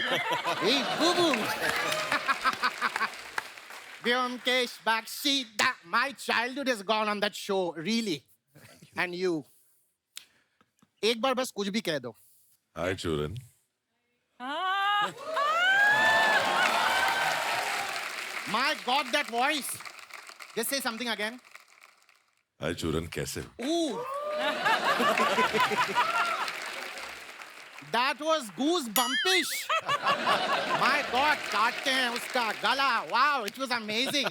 Hey boo boo. Vyomkesh Bakshi, that my childhood is gone on that show, really. And you. एक बार बस कुछ भी कह दो. हाय चूरन। My God, that voice. Just say something again. हाय चूरन कैसे हो? Ooh. That was goosebumpish. My God, काटते हैं उसका गला. Wow, it was amazing.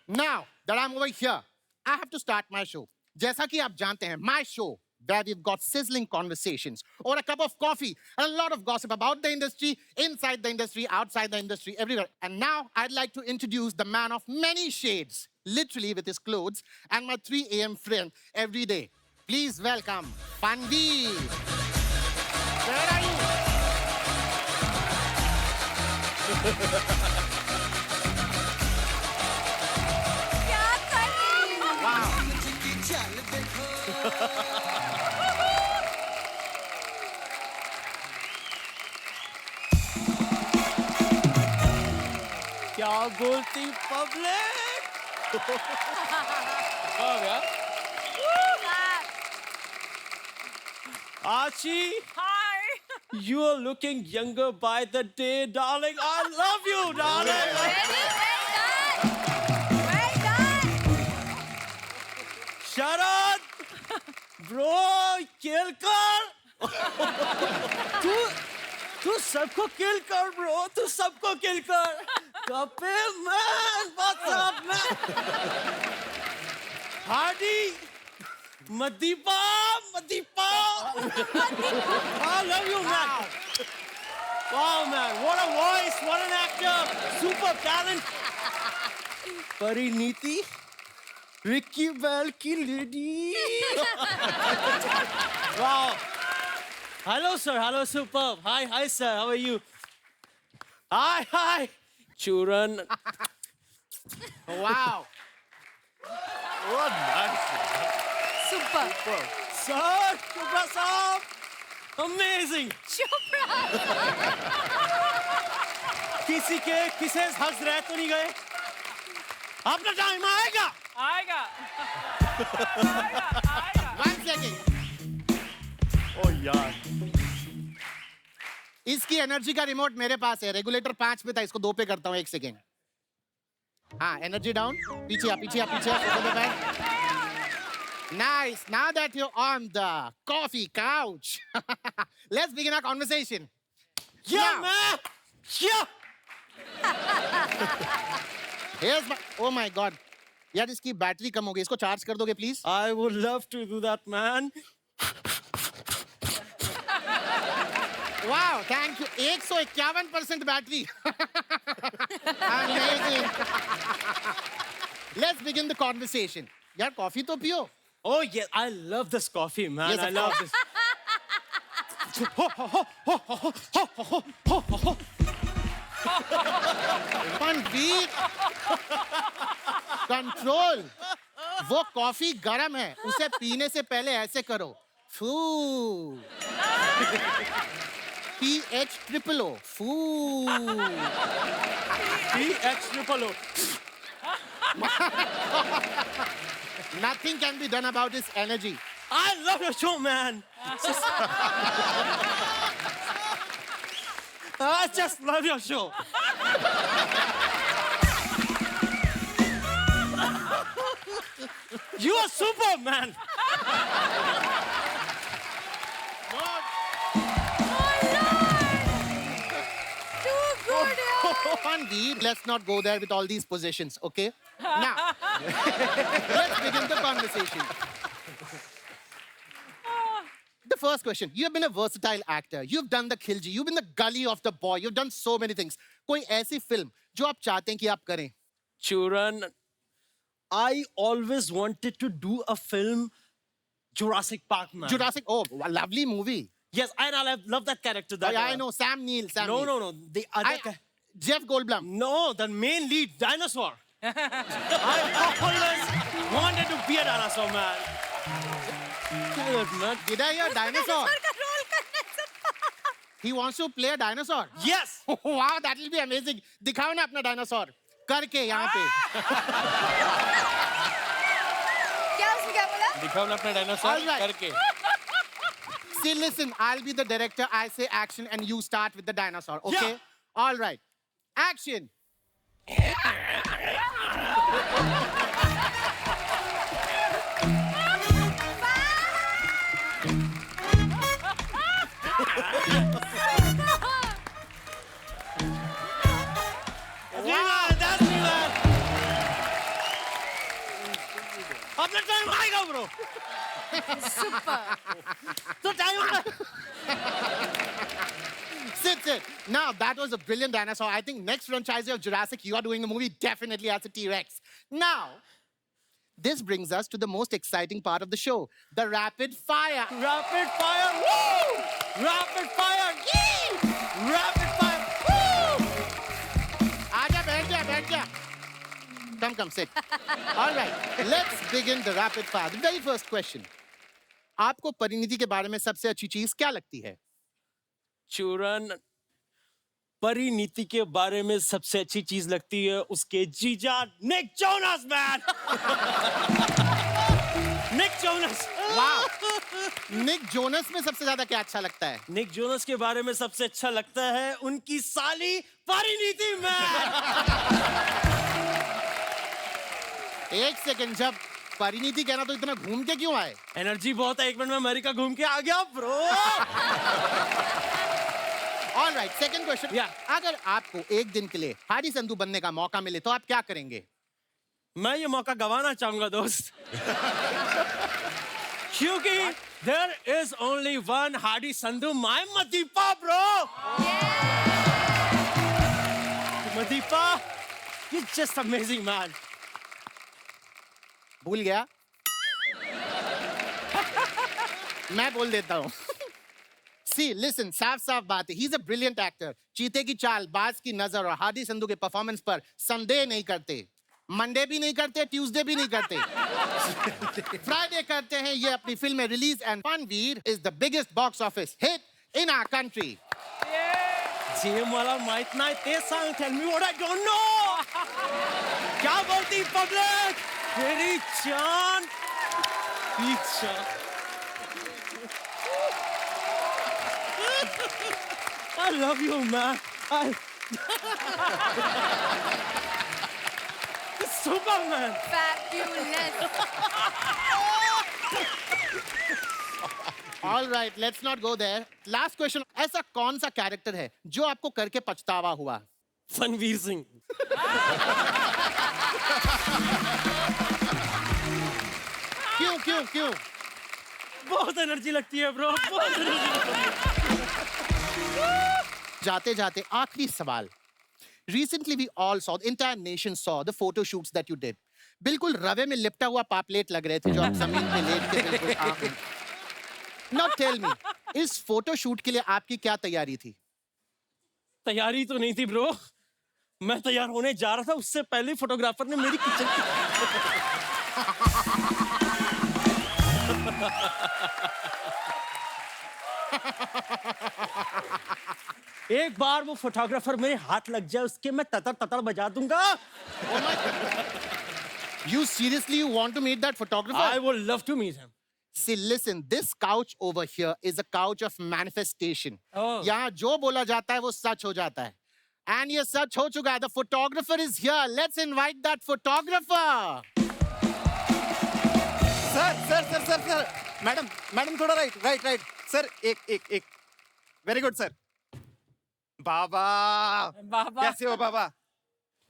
Now that I'm over here, I have to start my show. जैसा कि आप जानते हैं, my show, where we've got sizzling conversations or a cup of coffee and a lot of gossip about the industry, inside the industry, outside the industry, everywhere. And now I'd like to introduce the man of many shades, literally with his clothes, and my 3 a.m. friend every day. Please welcome Panvi. Where are you? क्या कर रही हो? Wow. बोलती public? Archie, Hi. you are looking younger by the day, darling. I love you, darling. Sharon, bro, kill कर. तू सबको किल कर, bro. तू सबको किल कर. Kapil, man, what's up, man? Hardy. Madipa! I love you, man. Wow, man. What a voice. What an actor. Super talent. Pariniti. Ricky Bell ki lady. Wow. Hello, sir. Hello, superb. Hi, sir. How are you? Hi. Churan. Wow. What nice. Super. Sir, Chopra Saab. Amazing. Chopra. किसी के किसे हंस रहे तो नहीं गए? अपना time आएगा. आएगा. One second. Oh यार. इसकी एनर्जी का रिमोट मेरे पास है. रेगुलेटर 5 पे था, इसको 2 पे करता हूँ. 1 सेकेंड. हाँ, एनर्जी डाउन. पीछे आ. Nice. Now that you're on the coffee couch, let's begin our conversation. Yeah, Now, man. Yeah. Here's my. Oh my God. यार इसकी बैटरी कम हो गई. इसको चार्ज कर दोगे please? I would love to do that, man. Wow, thank you. 151% battery. Amazing. Let's begin the conversation. यार coffee तो पियो. Oh yes, I love this coffee, man. Yes, I of love course. this. Manveer. Control. वो coffee गरम है. उसे पीने से पहले ऐसे करो. फू. PH triple O. फू. PH triple O. Nothing can be done about his energy. I love your show, man. I just love your show. You are super, man. Manveer, let's not go there with all these positions, okay? Now, let's begin the conversation. The first question. You have been a versatile actor. You've done the Khilji. You've been the gully of the boy. You've done so many things. कोई ऐसी film जो आप चाहते हैं कि आप करें? Churan, I always wanted to do a film, Jurassic Park, man. Jurassic. Oh, lovely movie. Yes, and I love that character. Oh, yeah, I know. Sam Neill. No. The other Jeff Goldblum. No, the main lead, dinosaur. I always wanted to be a dinosaur, man. Good, man. Did I hear dinosaur? He wants to play a dinosaur. Yes. Wow, that will be amazing. दिखाओ ना अपना dinosaur. करके यहाँ पे. क्या उसने क्या बोला? दिखाओ ना अपना dinosaur All right. करके. See, listen. I'll be the director. I say action, and you start with the dinosaur. Okay? Yeah. All right. Action. Wow, that's me, man. अपना टाइम आएगा, bro. Super. तो time Sit. Now, that was a brilliant dinosaur. I think next franchise of Jurassic, you are doing a movie definitely as a T-Rex. Now, this brings us to the most exciting part of the show, the rapid fire. Rapid fire, woo! Rapid fire, yee! Rapid fire, woo! Aaja, बैठ जा. Come, sit. All right, let's begin the rapid fire. The very first question. आपको परिणीति के बारे में सबसे अच्छी चीज क्या लगती है? Churan, परिणीति के बारे में सबसे अच्छी चीज लगती है उसके जीजा Nick Jonas man. Nick Jonas. वाह। निक जोनस में सबसे ज्यादा क्या अच्छा लगता है? निक जोनस के बारे में सबसे अच्छा लगता है उनकी साली परिणीति मैन। एक सेकंड, जब परिणीति कहना तो इतना घूम के क्यों आए? एनर्जी बहुत है, 1 मिनट में अमेरिका घूम के आ गया bro. All right, second question. अगर आपको एक दिन के लिए हाडी संधू बनने का मौका मिले तो आप क्या करेंगे? मैं ये मौका गंवाना चाहूंगा दोस्त, क्योंकि there is only one Hadi Sandhu, my Madipa bro. Madipa, you're just amazing man. भूल गया? मैं बोल देता हूँ। See, listen, साफ साफ बात है, he's a brilliant actor. चीते की चाल, बाज की नजर और हादी संधू के परफॉर्मेंस पर संदेह नहीं करते। मंडे भी नहीं करते, ट्यूसडे भी नहीं करते, फ्राइडे करते हैं। ये अपनी फिल्म में रिलीज एंड फनवीर is the biggest box office hit in our country. जे मला माहित नाही ते सांग, tell me what I don't know. क्या बोलती पब्लिक? मेरी जान, पीछा। I love you man. Superman. Fabulous. All right, let's not go there. Last question. ऐसा कौन सा कैरेक्टर है जो आपको करके पछतावा हुआ? फनवीर सिंह। क्यों क्यों क्यों? बहुत एनर्जी लगती है ब्रो, बहुत एनर्जी लगती है। जाते जाते आखिरी सवाल। Recently we all saw, the entire nation saw the photo shoots that you did. बिल्कुल रवे में लिपटा हुआ पापलेट लग रहे थे जो आप जमीन पे लेट के बिल्कुल। Now tell me, इस फोटो शूट के लिए आपकी क्या तैयारी थी? तैयारी तो नहीं थी ब्रो, मैं तैयार होने जा रहा था, उससे पहले फोटोग्राफर ने मेरी किचन एक बार वो फोटोग्राफर मेरे हाथ लग जाए उसके मैं ततर ततर बजा दूंगा। You seriously want to meet that photographer? I would love to meet him. See, listen, this couch over here is a couch of manifestation. Oh. यहाँ जो बोला जाता है वो सच हो जाता है। And ये सच हो चुका है. The photographer is here. Let's invite that photographer. Sir madam थोड़ा राइट सर, एक वेरी गुड सर। बाबा कैसे हो बाबा?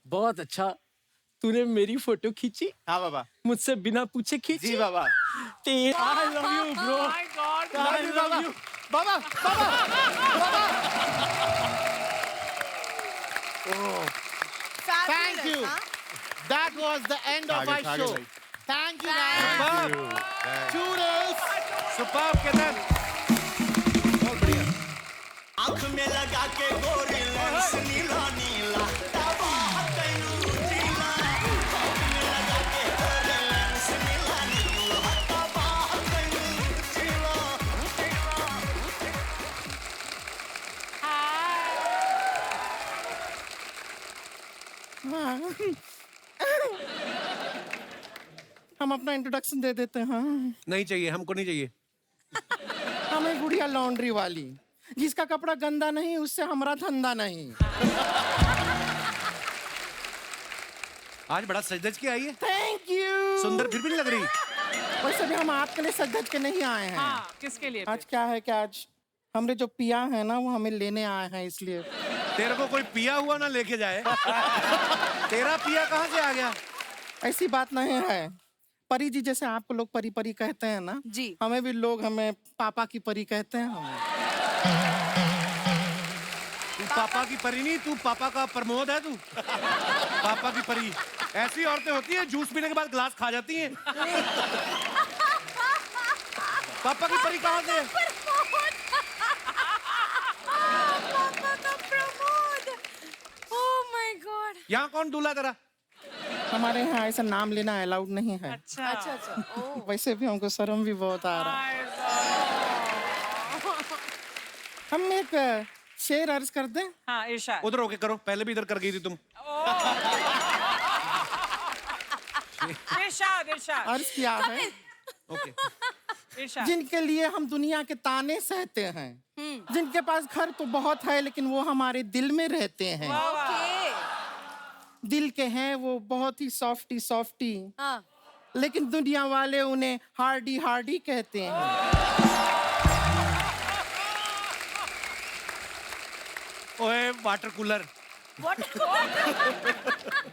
बहुत अच्छा, तूने मेरी फोटो खींची? हाँ बाबा। मुझसे बिना पूछे खींची? जी बाबा। I love you bro. Oh my God. I love you. Baba. Thank you. That was the end of our show. Thank you guys. Toodles. Superb Ketan, बहुत बढ़िया। आँख में लगा के गोरी लेंस नीला नीला दबा तैनू जीला। आँख में लगा के गोरी लेंस नीला नीला दबा तैनू जीला। हम अपना इंट्रोडक्शन दे देते हैं। नहीं चाहिए, हमको नहीं चाहिए। हमें गुड़िया लॉन्ड्री वाली, जिसका कपड़ा गंदा नहीं उससे हमारा धंधा नहीं। आज बड़ा सज-धज के आई है। Thank you. सुंदर फिर भी नहीं लग रही। वैसे भी हम आपके लिए सज-धज के नहीं आए हैं। हाँ, किसके लिए? आज क्या है कि आज हमने जो पिया है ना वो हमें लेने आए हैं, इसलिए। तेरे को कोई पिया हुआ ना लेके जाए। तेरा पिया कहाँ से आ गया? ऐसी बात नहीं है। परी जी जैसे आपको लोग परी परी कहते हैं ना, जी। हमें भी लोग हमें पापा की परी कहते हैं। तू पापा की परी नहीं, तू पापा का प्रमोद है तू। पापा की परी ऐसी औरतें होती हैं जूस पीने के बाद ग्लास खा जाती हैं। पापा की परी कहाँ से? पापा का प्रमोद। Oh my God. यहाँ कौन दूल्हा तेरा? हमारे यहाँ ऐसा नाम लेना अलाउड नहीं है। अच्छा। वैसे भी हमको शर्म भी बहुत आ रहा है। हम एक शेर अर्ज कर दें? हाँ इरशाद। उधर होके करो, पहले भी इधर कर गई थी तुम। इरशाद इरशाद। अर्ज किया है ओके। इरशाद। जिनके लिए हम दुनिया के ताने सहते हैं, जिनके पास घर तो बहुत है लेकिन वो हमारे दिल में रहते हैं। दिल के हैं वो बहुत ही सॉफ्टी सॉफ्टी, लेकिन दुनिया वाले उन्हें हार्डी हार्डी कहते हैं। ओए वाटर कूलर,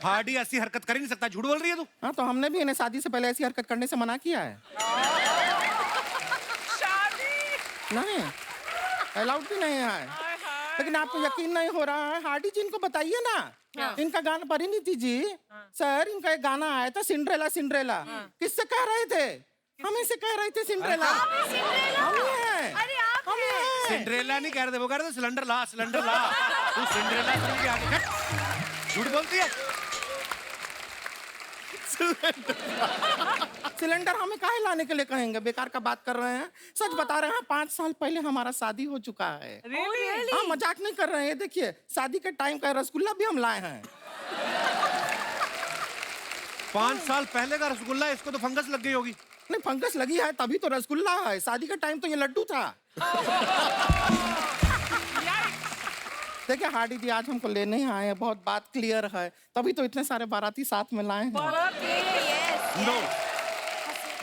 हार्डी ऐसी हरकत कर ही नहीं सकता, झूठ बोल रही है तू। हाँ तो हमने भी इन्हें शादी से पहले ऐसी हरकत करने से मना किया है। नहीं, अलाउड भी नहीं है। लेकिन आपको यकीन नहीं हो रहा है, हार्डी जी इनको बताइए ना। इनका गाना, परिणीति जी सर, इनका एक गाना आया था सिंड्रेला सिंड्रेला। किससे कह रहे थे? हमें से कह रहे थे सिंड्रेला। सिंड्रेला नहीं कह रहे थे, वो कह रहे थे सिलेंडर ला सिलेंडर ला। तू सिंड्रेला सुन के आगे झूठ बोलती है। सिलेंडर हमें काहे लाने के लिए कहेंगे? बेकार का बात कर रहे हैं। सच बता रहे हैं, 5 साल पहले हमारा शादी हो चुका है। हाँ, मजाक नहीं कर रहे हैं। देखिए शादी के टाइम का रसगुल्ला भी हम लाए हैं। 5 साल पहले का रसगुल्ला, इसको तो फंगस लग गई होगी। नहीं, फंगस लगी है तभी तो रसगुल्ला है। शादी के टाइम तो ये लड्डू था। देखिए हार्डी जी आज हमको लेने ही आए हैं, बहुत बात क्लियर है, तभी तो इतने सारे बाराती साथ में लाए हैं। नो,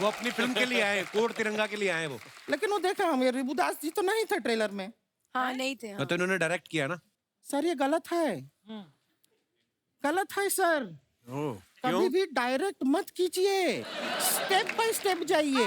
वो अपनी फिल्म के लिए आए, कोड तिरंगा के लिए आए वो। लेकिन वो देखा, हम रिबुदास जी तो नहीं थे ट्रेलर में। हाँ नहीं थे। तो इन्होंने डायरेक्ट किया ना। सर ये गलत है, गलत है सर। कभी भी डायरेक्ट मत कीजिए, स्टेप बाय स्टेप जाइए।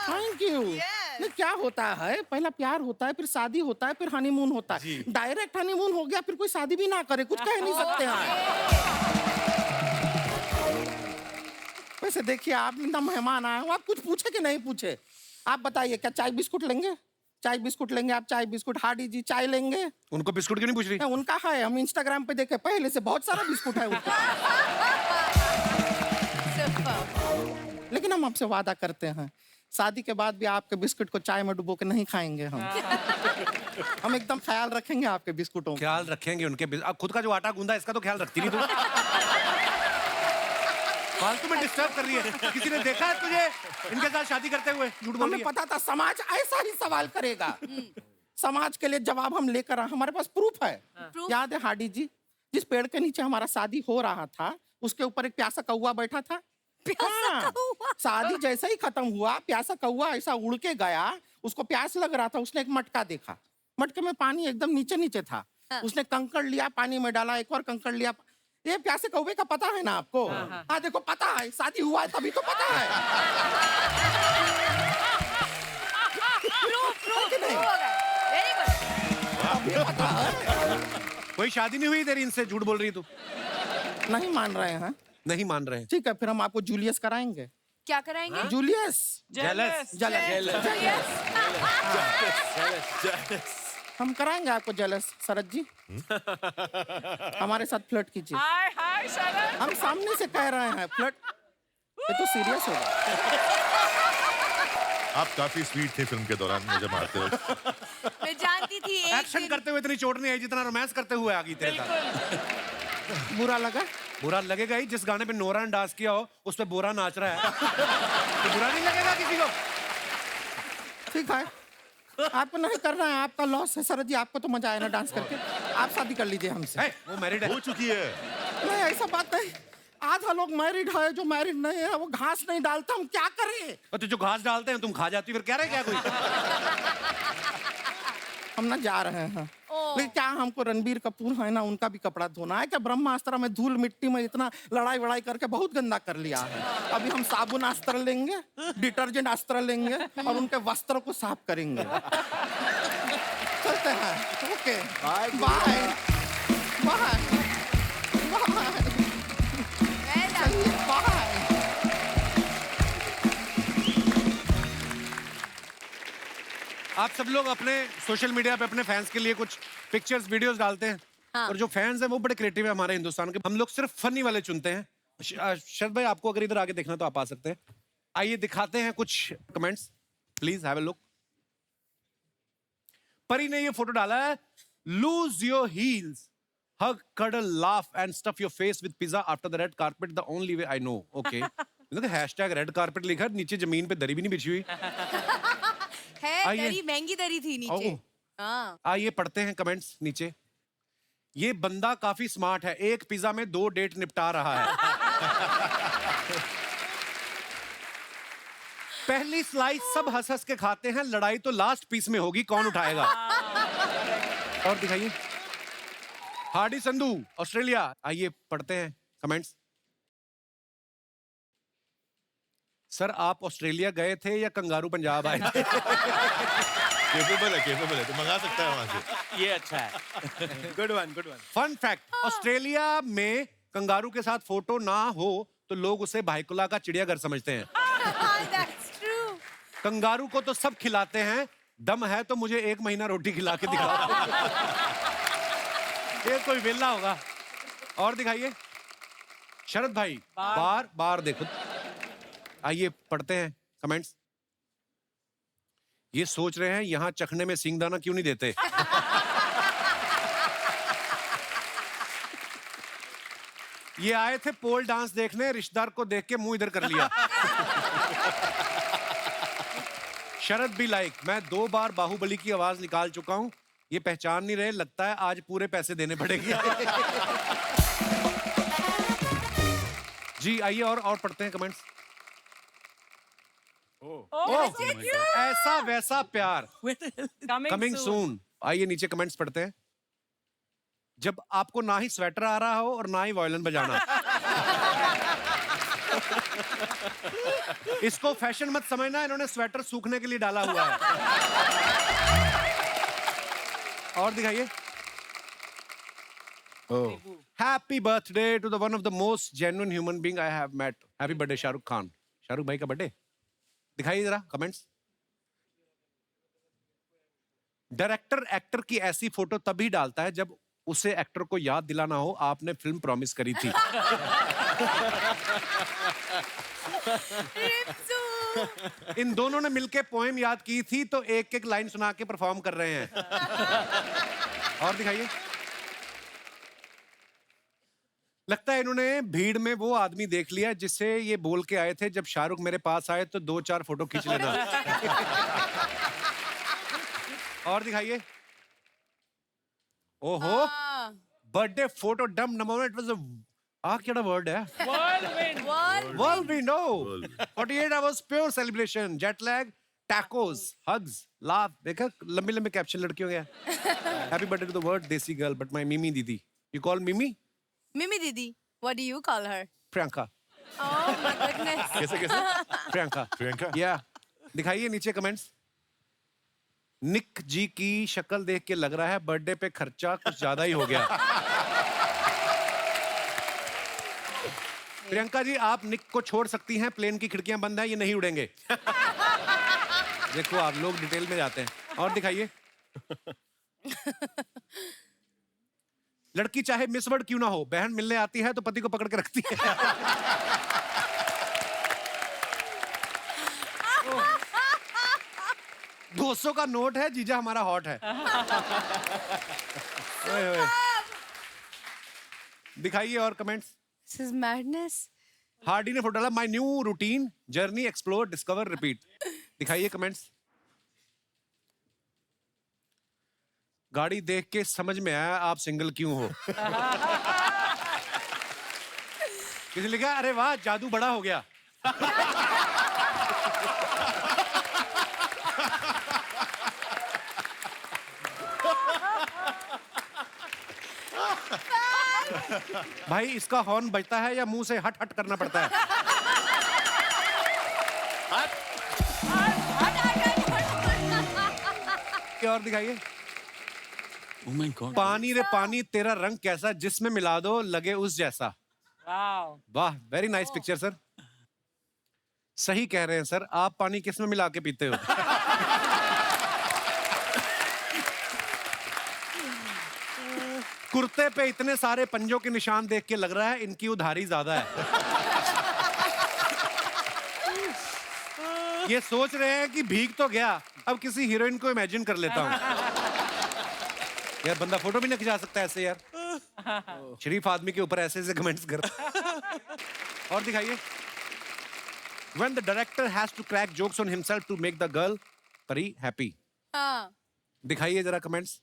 Thank you. नहीं, क्या होता है, पहला प्यार होता है, फिर शादी होता है, फिर हनीमून होता है। डायरेक्ट हनीमून हो गया, फिर कोई शादी भी ना करे, कुछ कह नहीं सकते हैं। वैसे देखिए आप इतना मेहमान आए हो, आप कुछ पूछे कि नहीं पूछे? आप बताइए, क्या चाय बिस्कुट लेंगे? चाय बिस्कुट लेंगे आप? चाय बिस्कुट। हार्डी जी चाय लेंगे? उनको बिस्कुट क्यों नहीं पूछ रही? उनका है, हम इंस्टाग्राम पे देखे, पहले से बहुत सारा बिस्कुट है उनका। लेकिन हम आपसे वादा करते हैं, शादी के बाद भी आपके बिस्कुट को चाय में डुबो के नहीं खाएंगे हम। हम एकदम ख्याल रखेंगे आपके बिस्कुटों का। ख्याल रखेंगे उनके। अब खुद का जो आटा गूंदा इसका तो ख्याल रखती नहीं तू। फालतू में डिस्टर्ब कर रही है। किसी ने देखा है तुझे इनके साथ शादी करते हुए? झूठ बोल रही हमें है। पता था समाज ऐसा ही सवाल करेगा। समाज के लिए जवाब हम लेकर आए, हमारे पास प्रूफ है। याद है हार्डी जी, जिस पेड़ के नीचे हमारा शादी हो रहा था, उसके ऊपर एक प्यासा कौवा बैठा था। हाँ, शादी जैसे ही खत्म हुआ, प्यासा कौवा ऐसा उड़ के गया, उसको प्यास लग रहा था, उसने एक मटका देखा, मटके में पानी एकदम नीचे नीचे था। उसने कंकड़ लिया, पानी में डाला, एक और कंकड़ लिया। ये प्यासे कौवे का पता है ना आपको? हाँ देखो, पता है, शादी हुआ है तभी तो पता है। कोई शादी नहीं हुई तेरी इनसे? झूठ बोल रही तू। नहीं मान रहे हैं? नहीं मान रहे हैं। ठीक है, फिर हम आपको जूलियस कराएंगे। क्या कराएंगे? जूलियस। जेलस। हम कराएंगे आपको जेलस। शरद जी हमारे साथ फ्लर्ट कीजिए। हाय हाय शरद। हम सामने से कह रहे हैं फ्लर्ट। ये तो सीरियस होगा। आप काफी स्वीट थे फिल्म के दौरान मुझे मारते वक्त। मैं जानती थी एक्शन करते हुए इतनी चोट नहीं आई जितना रोमांस करते हुए आ गई तेरे साथ। बुरा लगा? बुरा लगेगा ही। जिस गाने पे नोरा ने डांस किया हो उस पे बोरा नाच रहा है तो बुरा नहीं लगेगा किसी को? ठीक है, आपको नहीं करना है, आपका लॉस है। शरद जी आपको तो मजा आया ना डांस करके, आप शादी कर लीजिए हमसे। वो मैरिड है। हो चुकी है। नहीं ऐसा बात नहीं, आधा लोग मैरिड है, जो मैरिड नहीं है वो घास नहीं डालता, हम क्या करें? तो जो घास डालते हैं तुम खा जाती, फिर क्या रहे क्या कोई? हम ना जा रहे हैं, लेकिन क्या हमको रणबीर कपूर है ना, उनका भी कपड़ा धोना है। क्या ब्रह्मास्त्र में धूल मिट्टी में इतना लड़ाई वड़ाई करके बहुत गंदा कर लिया है। अभी हम साबुन अस्त्र लेंगे, डिटर्जेंट अस्त्र लेंगे और उनके वस्त्र को साफ करेंगे। चलते हैं। Okay bye bye bye bye. आप सब लोग अपने सोशल मीडिया पे अपने फैंस के लिए कुछ पिक्चर्स वीडियोस डालते हैं। और जो फैंस हैं वो बड़े क्रिएटिव है हमारे हिंदुस्तान के। हम लोग सिर्फ फनी वाले चुनते हैं शरद भाई, आपको अगर इधर आगे देखना तो आप आ सकते हैं। आइए दिखाते हैं कुछ comments, please have a look. परी ने ये फोटो डाला है, lose your heels, hug, cuddle, laugh and stuff your face with pizza after the red carpet, the only way I know. Okay. देखो हैशटैग रेड कारपेट लिखा है, नीचे जमीन पे दरी भी नहीं बिछी हुई है। आइए। दरी महंगी दरी थी नीचे। ओह। हाँ। आइए पढ़ते हैं कमेंट्स नीचे। ये बंदा काफी स्मार्ट है, एक पिज्जा में 2 डेट निपटा रहा है। पहली स्लाइस सब हंस हंस के खाते हैं, लड़ाई तो लास्ट पीस में होगी, कौन उठाएगा? और दिखाइए। Hardy Sandhu, Australia. आइए पढ़ते हैं कमेंट्स। सर आप ऑस्ट्रेलिया गए थे या कंगारू पंजाब आए थे? केपेबल है, तो मंगा सकता है वहां से। ये अच्छा है। Good one, good one. Fun fact, Australia में कंगारू के साथ फोटो ना हो तो लोग उसे भाईकुला का चिड़ियाघर समझते हैं। That's true. कंगारू को तो सब खिलाते हैं, दम है तो मुझे 1 महीना रोटी खिला के दिखाओ। ये कोई वेला होगा। और दिखाइए। शरद भाई, बार देखो। आइए पढ़ते हैं कमेंट्स। ये सोच रहे हैं यहां चखने में सिंगदाना क्यों नहीं देते? ये आए थे पोल डांस देखने, रिश्तेदार को देख के मुंह इधर कर लिया। शरद भी लाइक, मैं 2 बार बाहुबली की आवाज निकाल चुका हूं, ये पहचान नहीं रहे, लगता है आज पूरे पैसे देने पड़ेंगे। जी आइए और पढ़ते हैं कमेंट्स। ऐसा वैसा प्यार कमिंग सून। आइए नीचे कमेंट्स पढ़ते हैं। जब आपको ना ही स्वेटर आ रहा हो और ना ही वायलिन बजाना। इसको फैशन मत समझना, इन्होंने स्वेटर सूखने के लिए डाला हुआ है। और दिखाइए। Happy birthday to the one of the most genuine human being I have met. Happy birthday Shahrukh Khan. Shahrukh भाई का बर्थडे दिखाइए जरा कमेंट्स। डायरेक्टर एक्टर की ऐसी फोटो तभी डालता है जब उसे एक्टर को याद दिलाना हो आपने फिल्म प्रॉमिस करी थी। इन दोनों ने मिलके पोएम याद की थी तो एक एक लाइन सुना के परफॉर्म कर रहे हैं। और दिखाइए। लगता है इन्होंने भीड़ में वो आदमी देख लिया जिससे ये बोल के आए थे जब शाहरुख मेरे पास आए तो 2-4 फोटो खींच लेना। और दिखाइए। ओहो, बर्थडे फोटो डम नमो, इट वाज आ क्या वर्ड है? Whirlwind, oh. 48 hours pure celebration, jet lag, tacos, hugs, laugh. देखा लंबे लंबे कैप्शन लड़कियों के। Happy birthday to the word desi girl, but my Mimi दीदी. You call Mimi? Mimi Didi. What do you call her? Priyanka. Oh my goodness. कैसे? प्रियंका। या दिखाइए नीचे कमेंट्स। निक जी की शक्ल देख के लग रहा है बर्थडे पे खर्चा कुछ ज्यादा ही हो गया। प्रियंका जी, आप निक को छोड़ सकती हैं, प्लेन की खिड़कियां बंद हैं, ये नहीं उड़ेंगे। देखो आप लोग डिटेल में जाते हैं। और दिखाइए। लड़की चाहे मिस वर्ड क्यों ना हो, बहन मिलने आती है तो पति को पकड़ के रखती है। 200 का नोट है, जीजा हमारा हॉट है। ओए ओए। दिखाइए और comments. This is madness. Hardy ने फोटो डाला, my new routine, journey, explore, discover, repeat. दिखाइए कमेंट्स। गाड़ी देख के समझ में आया आप सिंगल क्यों हो। किसी ने लिखा, अरे वाह जादू बड़ा हो गया। भाई इसका हॉर्न बजता है या मुंह से हट हट करना पड़ता है? और दिखाइए। Oh my God. पानी रे पानी तेरा रंग कैसा, जिसमें मिला दो लगे उस जैसा। वाह, वेरी नाइस पिक्चर सर। सही कह रहे हैं सर, आप पानी किस में मिला के पीते हो? कुर्ते पे इतने सारे पंजों के निशान देख के लग रहा है इनकी उधारी ज्यादा है। ये सोच रहे हैं कि भीग तो गया, अब किसी हीरोइन को इमेजिन कर लेता हूँ। यार बंदा फोटो भी नहीं खिंचा सकता ऐसे यार, शरीफ आदमी के ऊपर ऐसे ऐसे कमेंट्स कर। और दिखाइए। When the director has to crack jokes on himself to make the girl Pari happy. हाँ दिखाइए जरा comments.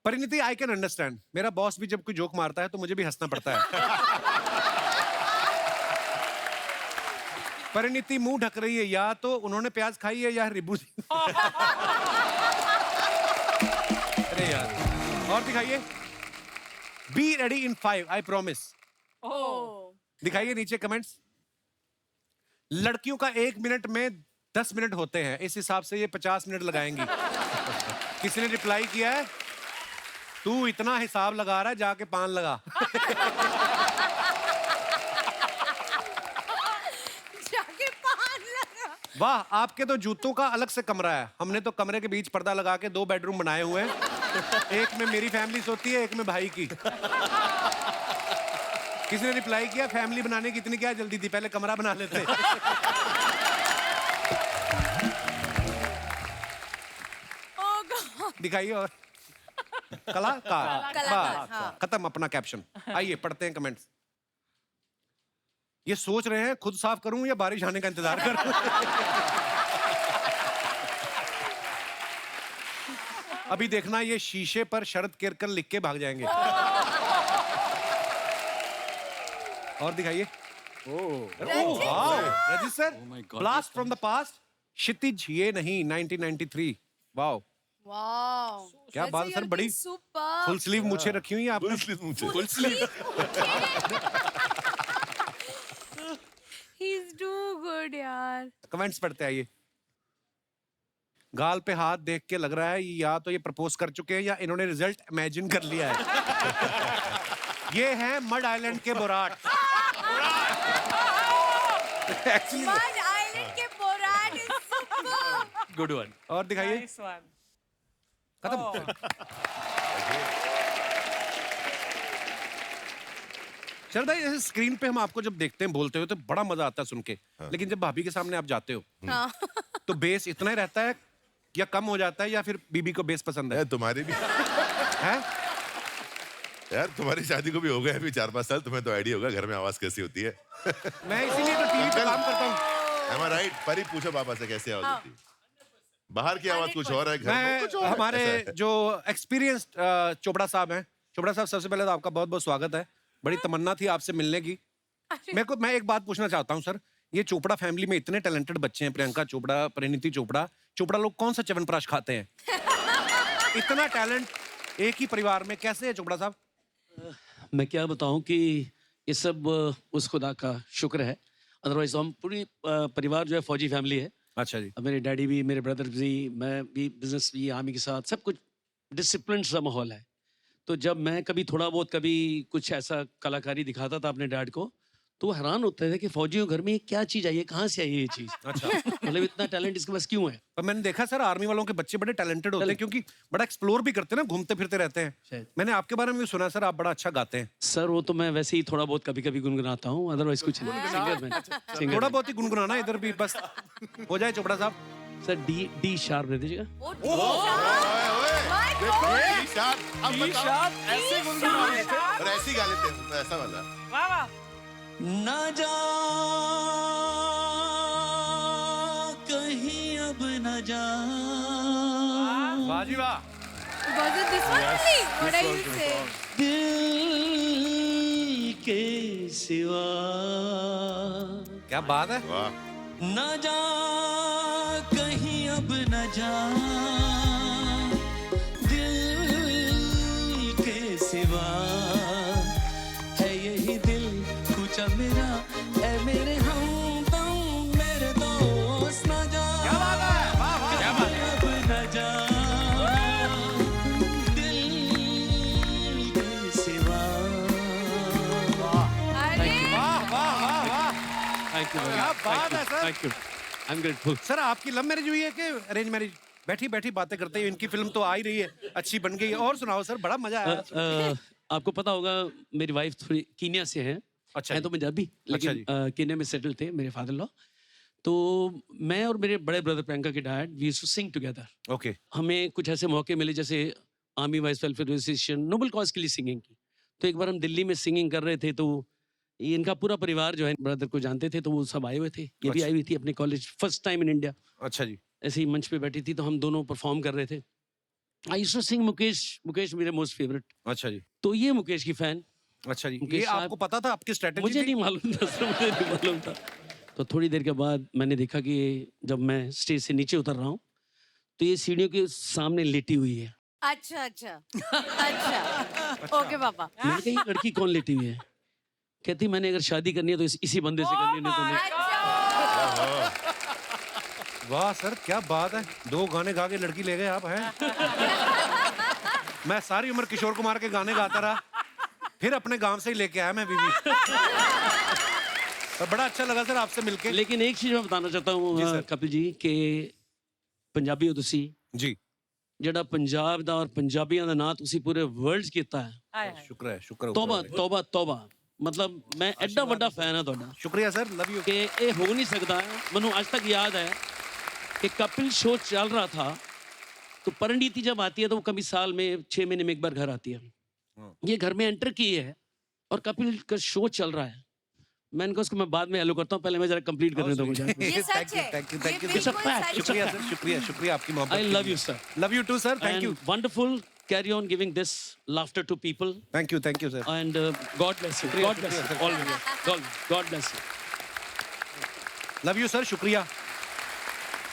Parineeti, I can understand. मेरा बॉस भी जब कोई जोक मारता है तो मुझे भी हंसना पड़ता है। परिणीति मुंह ढक रही है, या तो उन्होंने प्याज खाई है या रिबू। अरे यार। और दिखाइए। Be ready in 5, I promise. दिखाइए नीचे कमेंट्स। लड़कियों का 1 मिनट में 10 मिनट होते हैं, इस हिसाब से ये 50 मिनट लगाएंगी। किसी ने रिप्लाई किया है, तू इतना हिसाब लगा रहा है, जाके पान लगा। जाके पान लगा। वाह, आपके तो जूतों का अलग से कमरा है। हमने तो कमरे के बीच पर्दा लगा के 2 बेडरूम बनाए हुए हैं। एक में मेरी फैमिली सोती है, एक में भाई की। किसी ने रिप्लाई किया, फैमिली बनाने की इतनी क्या जल्दी थी, पहले कमरा बना लेते। दिखाइए। और कलाकार। हाँ। खत्म अपना कैप्शन। आइए पढ़ते हैं कमेंट्स। ये सोच रहे हैं खुद साफ करूं या बारिश आने का इंतजार करूं। अभी देखना, ये शीशे पर शरद केरकर लिख के भाग जाएंगे। और दिखाइए। Register blast from the past. Kshitij ये नहीं, 1993। वाओ वाओ क्या बात सर, बड़ी सुपर। फुल स्लीव मूछें रखी हुई हैं आपने। Full sleeve. He is too good यार। कमेंट्स पढ़ते आइए। गाल पे हाथ देख के लग रहा है या तो ये प्रपोज कर चुके हैं या इन्होंने रिजल्ट इमेजिन कर लिया है। ये है मड आइलैंड के बोराट। एक्चुअली मड आइलैंड के Borat is super. Good one. और दिखाइए। Nice one. खत्म। चल भाई, ऐसे स्क्रीन पे हम आपको जब देखते हैं बोलते हो तो बड़ा मजा आता है सुन के। लेकिन जब भाभी के सामने आप जाते हो हाँ। तो बेस इतना ही रहता है या कम हो जाता है, या फिर बीबी को बेस पसंद है? यार तुम्हारी भी हैं? यार तुम्हारी शादी को भी हो गया अभी 4-5 साल, तुम्हें तो आइडिया होगा घर में आवाज कैसी होती है। मैं इसीलिए तो टीवी पे काम करता हूँ। Am I right? परी पूछो पापा से कैसी आवाज होती है। बाहर की आवाज कुछ और है, घर में कुछ और है। हमारे ऐसा है। जो एक्सपीरियंस्ड चोपड़ा साहब हैं, चोपड़ा साहब सबसे पहले तो आपका बहुत बहुत स्वागत है। बड़ी तमन्ना थी आपसे मिलने की। मैं एक बात पूछना चाहता हूँ सर, ये चोपड़ा फैमिली में इतने टैलेंटेड बच्चे हैं, प्रियंका चोपड़ा, परिणीति चोपड़ा, चोपड़ा लोग कौन सा च्यवनप्राश खाते हैं? इतना टैलेंट एक ही परिवार में कैसे है चोपड़ा साहब? मैं क्या बताऊं कि ये सब उस खुदा का शुक्र है। अदरवाइज हम पूरी परिवार जो है फौजी फैमिली है। अच्छा जी। अब मेरे डैडी भी, मेरे ब्रदर भी, मैं भी बिजनेस भी, आर्मी के साथ सब कुछ डिसिप्लिन सा माहौल है। तो जब मैं कभी थोड़ा बहुत कभी कुछ ऐसा कलाकारी दिखाता था अपने डैड को, तो वो हैरान होते थे कि फौजियों घर में ये क्या चीज आई है, कहाँ से आई है ये चीज। अच्छा। मतलब इतना टैलेंट इसके पास क्यों है? पर मैंने देखा सर आर्मी वालों के बच्चे बड़े टैलेंटेड होते हैं, क्योंकि बड़ा एक्सप्लोर भी करते हैं ना, घूमते फिरते रहते हैं। मैंने आपके बारे में भी सुना सर, आप बड़ा अच्छा गाते हैं। सर वो तो मैं वैसे ही थोड़ा बहुत कभी कभी गुनगुनाता हूँ, अदरवाइज कुछ नहीं। सिंगर थोड़ा बहुत ही गुनगुनाना इधर भी बस हो जाए चोपड़ा साहब। सर डी शार्प दे दीजिएगा। ऐसे और ऐसी गा लेते हैं ऐसा वाला। वाह वाह। ना जा कहीं अब न जा। वाह जी वाह। Was it this one only? What are you saying? दिल के सिवा क्या बात है। वाह। न जा कहीं अब न जा, दिल के सिवा है यही दिल पूछा मेरा, है मेरे हमदम मेरे दोस्त। न जा क्या बात है। वाह वाह। क्या बात है। अब न जा, दिल के सिवा। अरे वाह वाह वाह वाह। थैंक यू, क्या बात है sir. Thank you, I am grateful. Sir आपकी लव मैरिज हुई है कि अरेंज मैरिज? बैठी बैठी बातें करते हैं, इनकी फिल्म तो आ ही रही है, अच्छी बन गई है। और सुनाओ सर, बड़ा मजा आया। आपको पता होगा मेरी वाइफ थोड़ी कीनिया से है। अच्छा है जी। तो पंजाबी, लेकिन जी। कीनिया में सेटल थे मेरे फादर लॉ। तो मैं और मेरे बड़े ब्रदर प्रियंका के dad we used to sing together. Okay. हमें कुछ ऐसे मौके मिले, जैसे army wives welfare association noble cause के लिए सिंगिंग की। तो एक बार हम दिल्ली में सिंगिंग कर रहे थे, तो ये इनका पूरा परिवार जो है ब्रदर को जानते थे, तो वो सब आए हुए थे। ये भी आई हुई थी अपने college, first time in India. अच्छा जी। ऐसे ही मंच पे बैठी थी, तो हम दोनों परफॉर्म कर रहे थे। I used to sing Mukesh, Mukesh मेरे मोस्ट फेवरेट। अच्छा जी। तो ये मुकेश की फैन। अच्छा जी, मुकेश ये साहब- आपको पता था, आपकी स्ट्रेटेजी मुझे नहीं मालूम था सर, मुझे नहीं मालूम था। तो थोड़ी देर के बाद मैंने देखा कि जब मैं स्टेज से नीचे उतर रहा हूँ, तो ये सीढ़ियों के सामने लेटी हुई है। अच्छा अच्छा अच्छा ओके पापा। मैंने कहा ये लड़की कौन लेटी हुई है? कहती मैंने अगर शादी करनी है तो इसी बंदे से करनी है, नहीं तो नहीं। वाह सर, क्या बात है, 2 गाने गा के लड़की ले गए आप हैं। मैं सारी उम्र किशोर कुमार के गाने गाता रहा, फिर अपने गांव से ही लेके आया मैं बीवी। और बड़ा अच्छा लगा सर आपसे मिलके। लेकिन एक चीज मैं बताना चाहता हूँ कपिल जी कि पंजाबी हो तुसी जी, ਜਿਹੜਾ ਪੰਜਾਬ ਦਾ ਔਰ ਪੰਜਾਬੀਆਂ ਦਾ ਨਾਂ ਤੁਸੀਂ ਪੂਰੇ ਵਰਲਡ 'ਚ ਕੀਤਾ ਹੈ। शुक्र है, शुक्र। तौबा तौबा तौबा, मतलब मैं एडा ਵੱਡਾ फैन ਹਾਂ ਤੁਹਾਡਾ। शुक्रिया सर, लव यू। कि ये हो नहीं सकता। मैंने आज तक याद है कि कपिल शो चल रहा था, तो परिणीति जब आती है तो वो कभी साल में 6 महीने में एक बार घर आती है। ये घर में एंटर की है और कपिल का शो चल रहा है। मैंने कहा उसको मैं बाद में हेलो करता हूँ, पहले मैं जरा कंप्लीट करने दो मुझे। ये सच है। थैंक यू, ये थैंक यू। बिल्कुल सच शुक्रिया है। सर, शुक्रिया, शुक्रिया आपकी मोहब्बत। I love you sir. Love you too sir, thank you. Wonderful, carry on giving this laughter to people. Thank you sir. And god bless you, god bless you always, god bless you. Love you sir, शुक्रिया।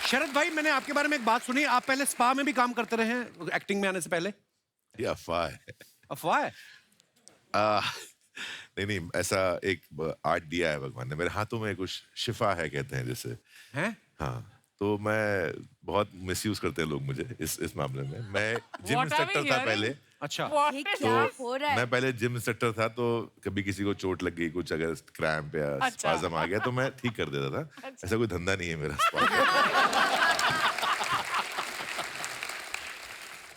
शरद भाई, मैंने आपके बारे में एक बात सुनी, आप पहले स्पा में भी काम करते रहे हैं एक्टिंग में आने से पहले। ये अफवाह है। अफवाह है? नहीं, ऐसा एक आर्ट दिया है भगवान ने मेरे हाथों में, कुछ शिफा है कहते हैं जैसे। हैं? हाँ, तो मैं बहुत मिसयूज करते हैं लोग मुझे इस मामले में। मैं gym What are we instructor था hearing? पहले। अच्छा। ये तो क्या हो रहा है? मैं पहले जिम इंस्ट्रक्टर था, तो कभी किसी को चोट लग गई, कुछ अगर क्रैम्प या स्पाज्म आ गया तो मैं ठीक कर देता था। ऐसा कोई धंधा नहीं है मेरा स्पा का।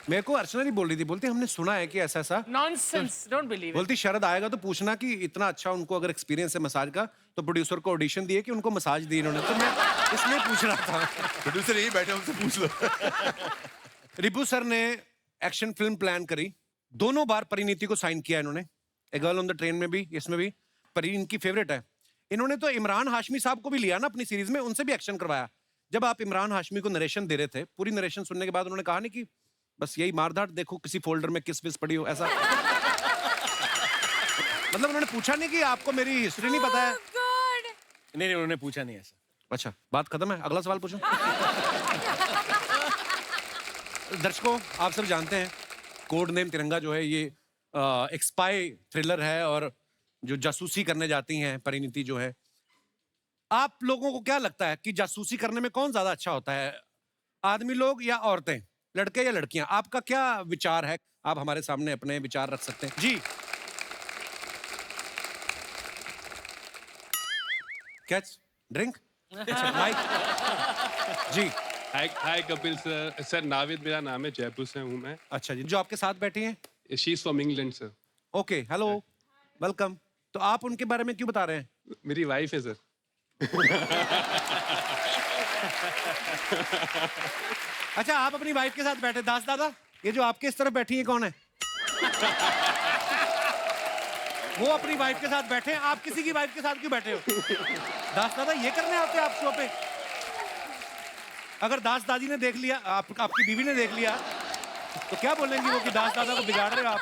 मेरे को अर्चना नहीं बोल रही थी, बोलती हमने सुना है कि ऐसा ऐसा। Nonsense. Don't believe it. बोलती शरद आएगा तो पूछना कि इतना अच्छा उनको अगर एक्सपीरियंस है मसाज का, तो प्रोड्यूसर को ऑडिशन दिए कि उनको मसाज दी इन्होंने, तो मैं इसलिए पूछ रहा था। प्रोड्यूसर यही बैठे, उनसे पूछ लो। रिपू सर ने एक्शन फिल्म प्लान करी, दोनों बार परिणीति को साइन किया इन्होंने, a girl on the train में भी, इसमें भी। परी इनकी फेवरेट है। इन्होंने तो इमरान हाशमी साहब को भी लिया ना अपनी सीरीज में, उनसे भी एक्शन करवाया। जब आप इमरान हाशमी को नरेशन दे रहे थे, पूरी नरेशन सुनने के बाद उन्होंने कहा नहीं कि बस यही मारधाड़ देखो, किसी फोल्डर में किस विस पड़ी हो, ऐसा। मतलब उन्होंने पूछा नहीं कि आपको मेरी हिस्ट्री नहीं पता है? नहीं, उन्होंने पूछा नहीं ऐसा। अच्छा, बात खत्म है, अगला सवाल पूछो। दर्शकों, आप सब जानते हैं कोड नेम तिरंगा जो है ये एक स्पाई थ्रिलर है, और जो जासूसी करने जाती हैं परिणीति जो है। आप लोगों को क्या लगता है कि जासूसी करने में कौन ज्यादा अच्छा होता है, आदमी लोग या औरतें, लड़के या लड़कियां? आपका क्या विचार है? आप हमारे सामने अपने विचार रख सकते हैं जी। कैच ड्रिंक माइक जी। हाय कपिल सर। सर नाविद मेरा नाम है, जयपुर से हूँ मैं। अच्छा जी, जो आपके साथ बैठी हैं? She is from England sir. Okay, hello, welcome. तो आप उनके बारे में क्यों बता रहे हैं? मेरी वाइफ है सर। अच्छा, आप अपनी वाइफ के साथ बैठे। दास दादा, ये जो आपके इस तरफ बैठी है कौन है? वो अपनी वाइफ के साथ बैठे हैं, आप किसी की वाइफ के साथ क्यों बैठे हो? दास दादा, ये करने आते हैं आप शो पे? अगर दास दादी ने देख लिया, आपकी बीवी ने देख लिया, तो क्या बोलेंगी वो कि दास दादा को बिगाड़ रहे हो आप?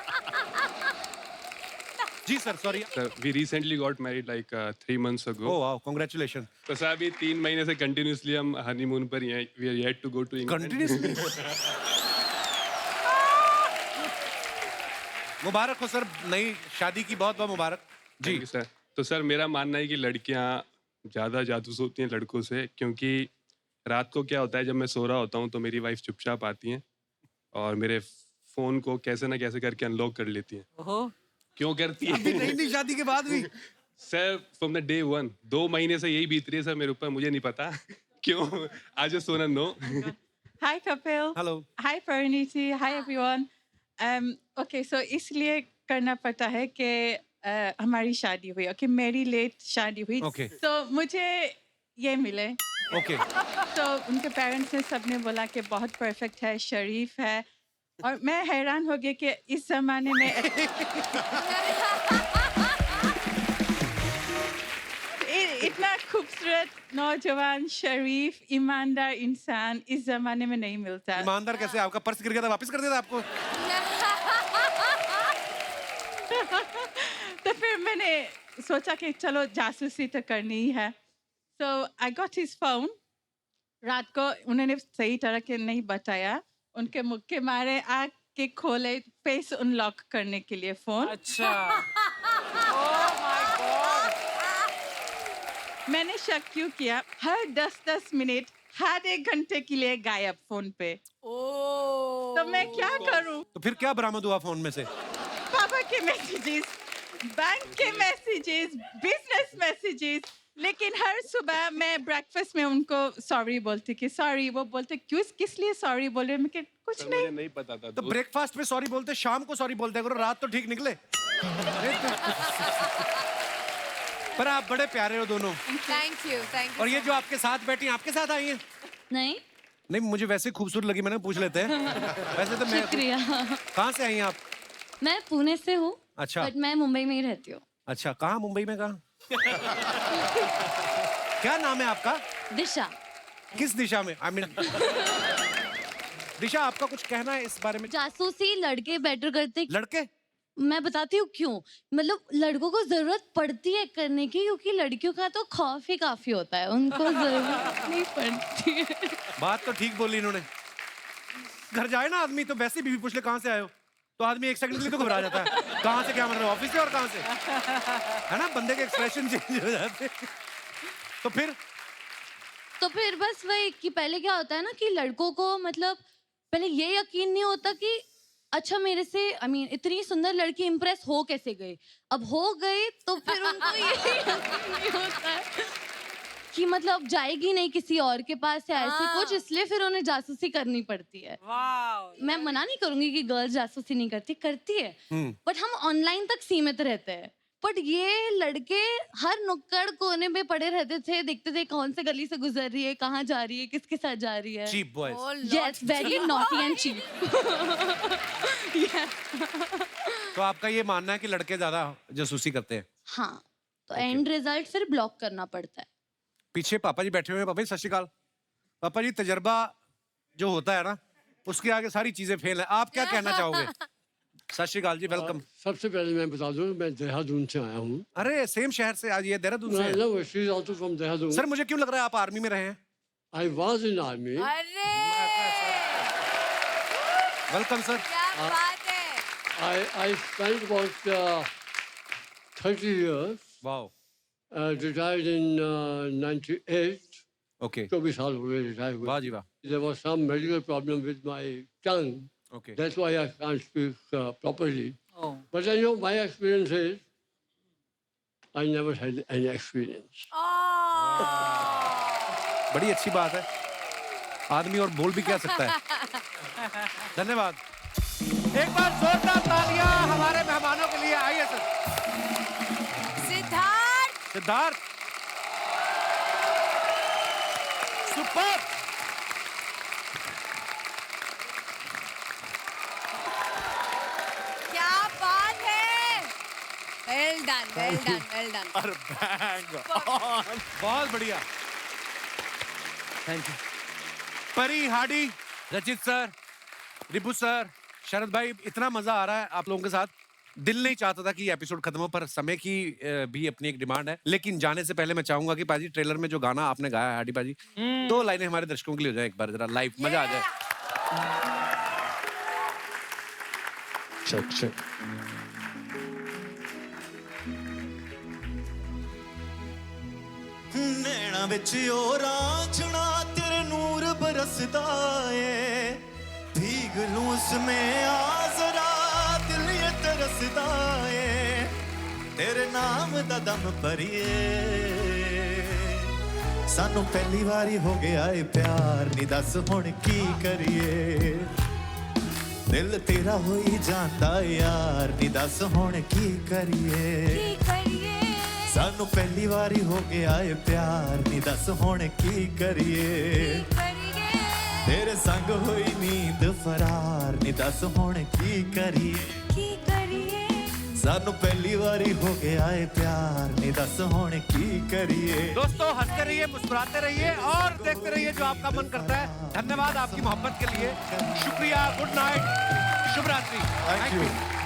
जी sir, sorry sir, we recently got married like 3 months ago। Oh wow, congratulation. तो सर अभी 3 महीने से कंटिन्यूअसली हम हनीमून पर ही हैं। We are yet to go to England. Continuously? मुबारक हो सर, नई शादी की बहुत बहुत मुबारक जी। सर, तो सर मेरा मानना है कि लड़कियां ज़्यादा जासूस होती हैं लड़कों से, क्योंकि रात को क्या होता है, जब मैं सो रहा होता हूँ तो मेरी वाइफ चुपचाप आती हैं और मेरे फ़ोन को कैसे ना कैसे करके अनलॉक कर लेती हैं। ओहो, क्यों करती है? अभी नई शादी के बाद भी? सर फ्रॉम द डे 1, 2 महीने से यही बीत रही है सर मेरे ऊपर, मुझे नहीं पता क्यों। आज just want to know. Hi Kapil. Hello. Hi Pariniti. Hi everyone. Okay, so इसलिए करना पड़ता है कि हमारी शादी हुई. Okay, मेरी लेट शादी हुई. Okay. So मुझे ये मिले. Okay. तो उनके पेरेंट्स ने सबने बोला कि बहुत परफेक्ट है, शरीफ है. और मैं हैरान हो गई कि इस जमाने में इतना खूबसूरत नौजवान शरीफ ईमानदार इंसान इस जमाने में नहीं मिलता. ईमानदार कैसे? आपका पर्स गिर गया था, वापस कर दिया था आपको? तो फिर मैंने सोचा कि चलो जासूसी तो करनी ही है. So I got his phone. रात को उन्होंने सही तरह के नहीं बताया. उनके मुख के मारे आग के खोले फेस अनलॉक करने के लिए फोन. अच्छा. Oh my God. मैंने शक क्यों किया? हर 10-10 मिनट, हर 1 घंटे के लिए गायब फोन पे. तो मैं क्या करूं? तो फिर क्या बरामद हुआ फोन में से? पापा के मैसेजेस, बैंक के मैसेजेस, बिजनेस मैसेजेस. लेकिन हर सुबह मैं ब्रेकफास्ट में उनको सॉरी बोलती कि सॉरी. वो बोलते किस लिए सॉरी बोल रहे? मैं कि कुछ नहीं. मुझे नहीं पता था. तो ब्रेकफास्ट में सॉरी बोलते, शाम को सॉरी बोलते करो, रात तो ठीक निकले. पर आप बड़े प्यारे हो दोनों. Thank you. और ये जो आपके साथ बैठी हैं, आपके साथ आई हैं? नहीं, मुझे वैसे खूबसूरत लगी, मैंने पूछ लेते हैं. वैसे तो मैं. शुक्रिया. कहाँ से आई हैं आप? मैं पुणे से हूँ. अच्छा. बट मैं मुंबई में ही रहती हूँ. अच्छा, कहाँ? मुंबई में कहाँ? क्या नाम है आपका? दिशा. किस दिशा में? I mean, दिशा, आपका कुछ कहना है इस बारे में? जासूसी लड़के बेटर करते. लड़के? मैं बताती हूँ क्यों. मतलब लड़कों को जरूरत पड़ती है करने की, क्योंकि लड़कियों का तो खौफ ही काफी होता है, उनको जरूरत नहीं पड़ती है. बात तो ठीक बोली इन्होंने. घर जाए ना आदमी तो वैसे बीवी पूछ ले कहाँ से आए हो, तो आदमी 1 सेकंड के लिए तो घबरा जाता है. कहाँ से? क्या मतलब ऑफिस से? और कहाँ से? है ना, बंदे के एक्सप्रेशन चेंज हो जाते हैं. तो फिर बस वही कि पहले क्या होता है ना कि लड़कों को मतलब पहले ये यकीन नहीं होता कि अच्छा मेरे से इतनी सुंदर लड़की इम्प्रेस हो कैसे गई. अब हो गई तो फिर उनको ये यकीन नहीं होता है कि मतलब जाएगी नहीं किसी और के पास या ऐसे कुछ, इसलिए फिर उन्हें जासूसी करनी पड़ती है. मैं मना नहीं करूंगी कि गर्ल्स जासूसी नहीं करती है, बट हम ऑनलाइन तक सीमित रहते हैं. बट ये लड़के हर नुक्कड़ कोने में पड़े रहते थे, देखते थे कौन से गली से गुजर रही है, कहाँ जा रही है, किसके साथ जा रही है. Cheap boys. Yes, very naughty and cheap. तो आपका ये मानना है कि लड़के ज्यादा जासूसी करते हैं? हाँ, तो एंड रिजल्ट फिर ब्लॉक करना पड़ता है. पीछे पापा जी बैठे हुए हैं. पापा जी सत श्री अकाल. पापा जी, तजर्बा जो होता है ना, उसके आगे सारी चीजें फेल है. आप क्या कहना चाहोगे? सत श्री अकाल जी, वेलकम. सबसे पहले मैं बता दूं मैं देहरादून से आया हूँ. अरे सेम शहर से. आज ये देहरादून से है. सर, मुझे क्यों लग रहा है आप आर्मी में रहे हैं? I was in army. अरे वेलकम सर. क्या बात है. I spent about 30 years. Wow. Retired in 98. Okay. 24 साल हुए रिटायर हुए. वाह जी वाह. There was some medical problem with my tongue. Okay. That's why I can't speak properly. Oh. But I know my experience is I never had any experience. बड़ी अच्छी बात है. आदमी और बोल भी क्या सकता है. धन्यवाद. एक बार जोरदार तालियां हमारे मेहमानों के लिए. आइए सर. सिद्धार्थ. सुपर. क्या बात है. Well done, well done, well done. और बैंग ऑन. बहुत बढ़िया. Thank you. परी, हाडी, रचित सर, रिपु सर, शरद भाई, इतना मजा आ रहा है आप लोगों के साथ. दिल नहीं चाहता था कि ये एपिसोड खत्म हो, पर समय की भी अपनी एक डिमांड है. लेकिन जाने से पहले मैं चाहूंगा कि पाजी ट्रेलर में जो गाना आपने गाया है हाडी पाजी, 2 लाइनें हमारे दर्शकों के लिए हो जाए एक बार जरा लाइव. मजा आ जाए. चेक. नैना बिच ओ रांझना तेरे नूर बरसदा ए, भीग लूं उसमें आ जरा दिल ये तरसदा ए, तेरे नाम दा दम भरिए सानू पहली बारी हो गया है प्यार नी दस हुण की करिए दिल तेरा हो ही जांदा यार नी दस हुण की करिए सानू पहली बारी हो गया है प्यार नी दस हुण की करिए तेरे संग होई नींद फरार नी दस हुण की करिए सानू पहली बारी हो गया है प्यार नी दस हुण की करिए। दोस्तों हंसते रहिए, मुस्कुराते रहिए और देखते रहिए जो आपका मन करता है। धन्यवाद आपकी मोहब्बत के लिए, शुक्रिया, गुड नाइट, शुभ रात्रि। Thank you.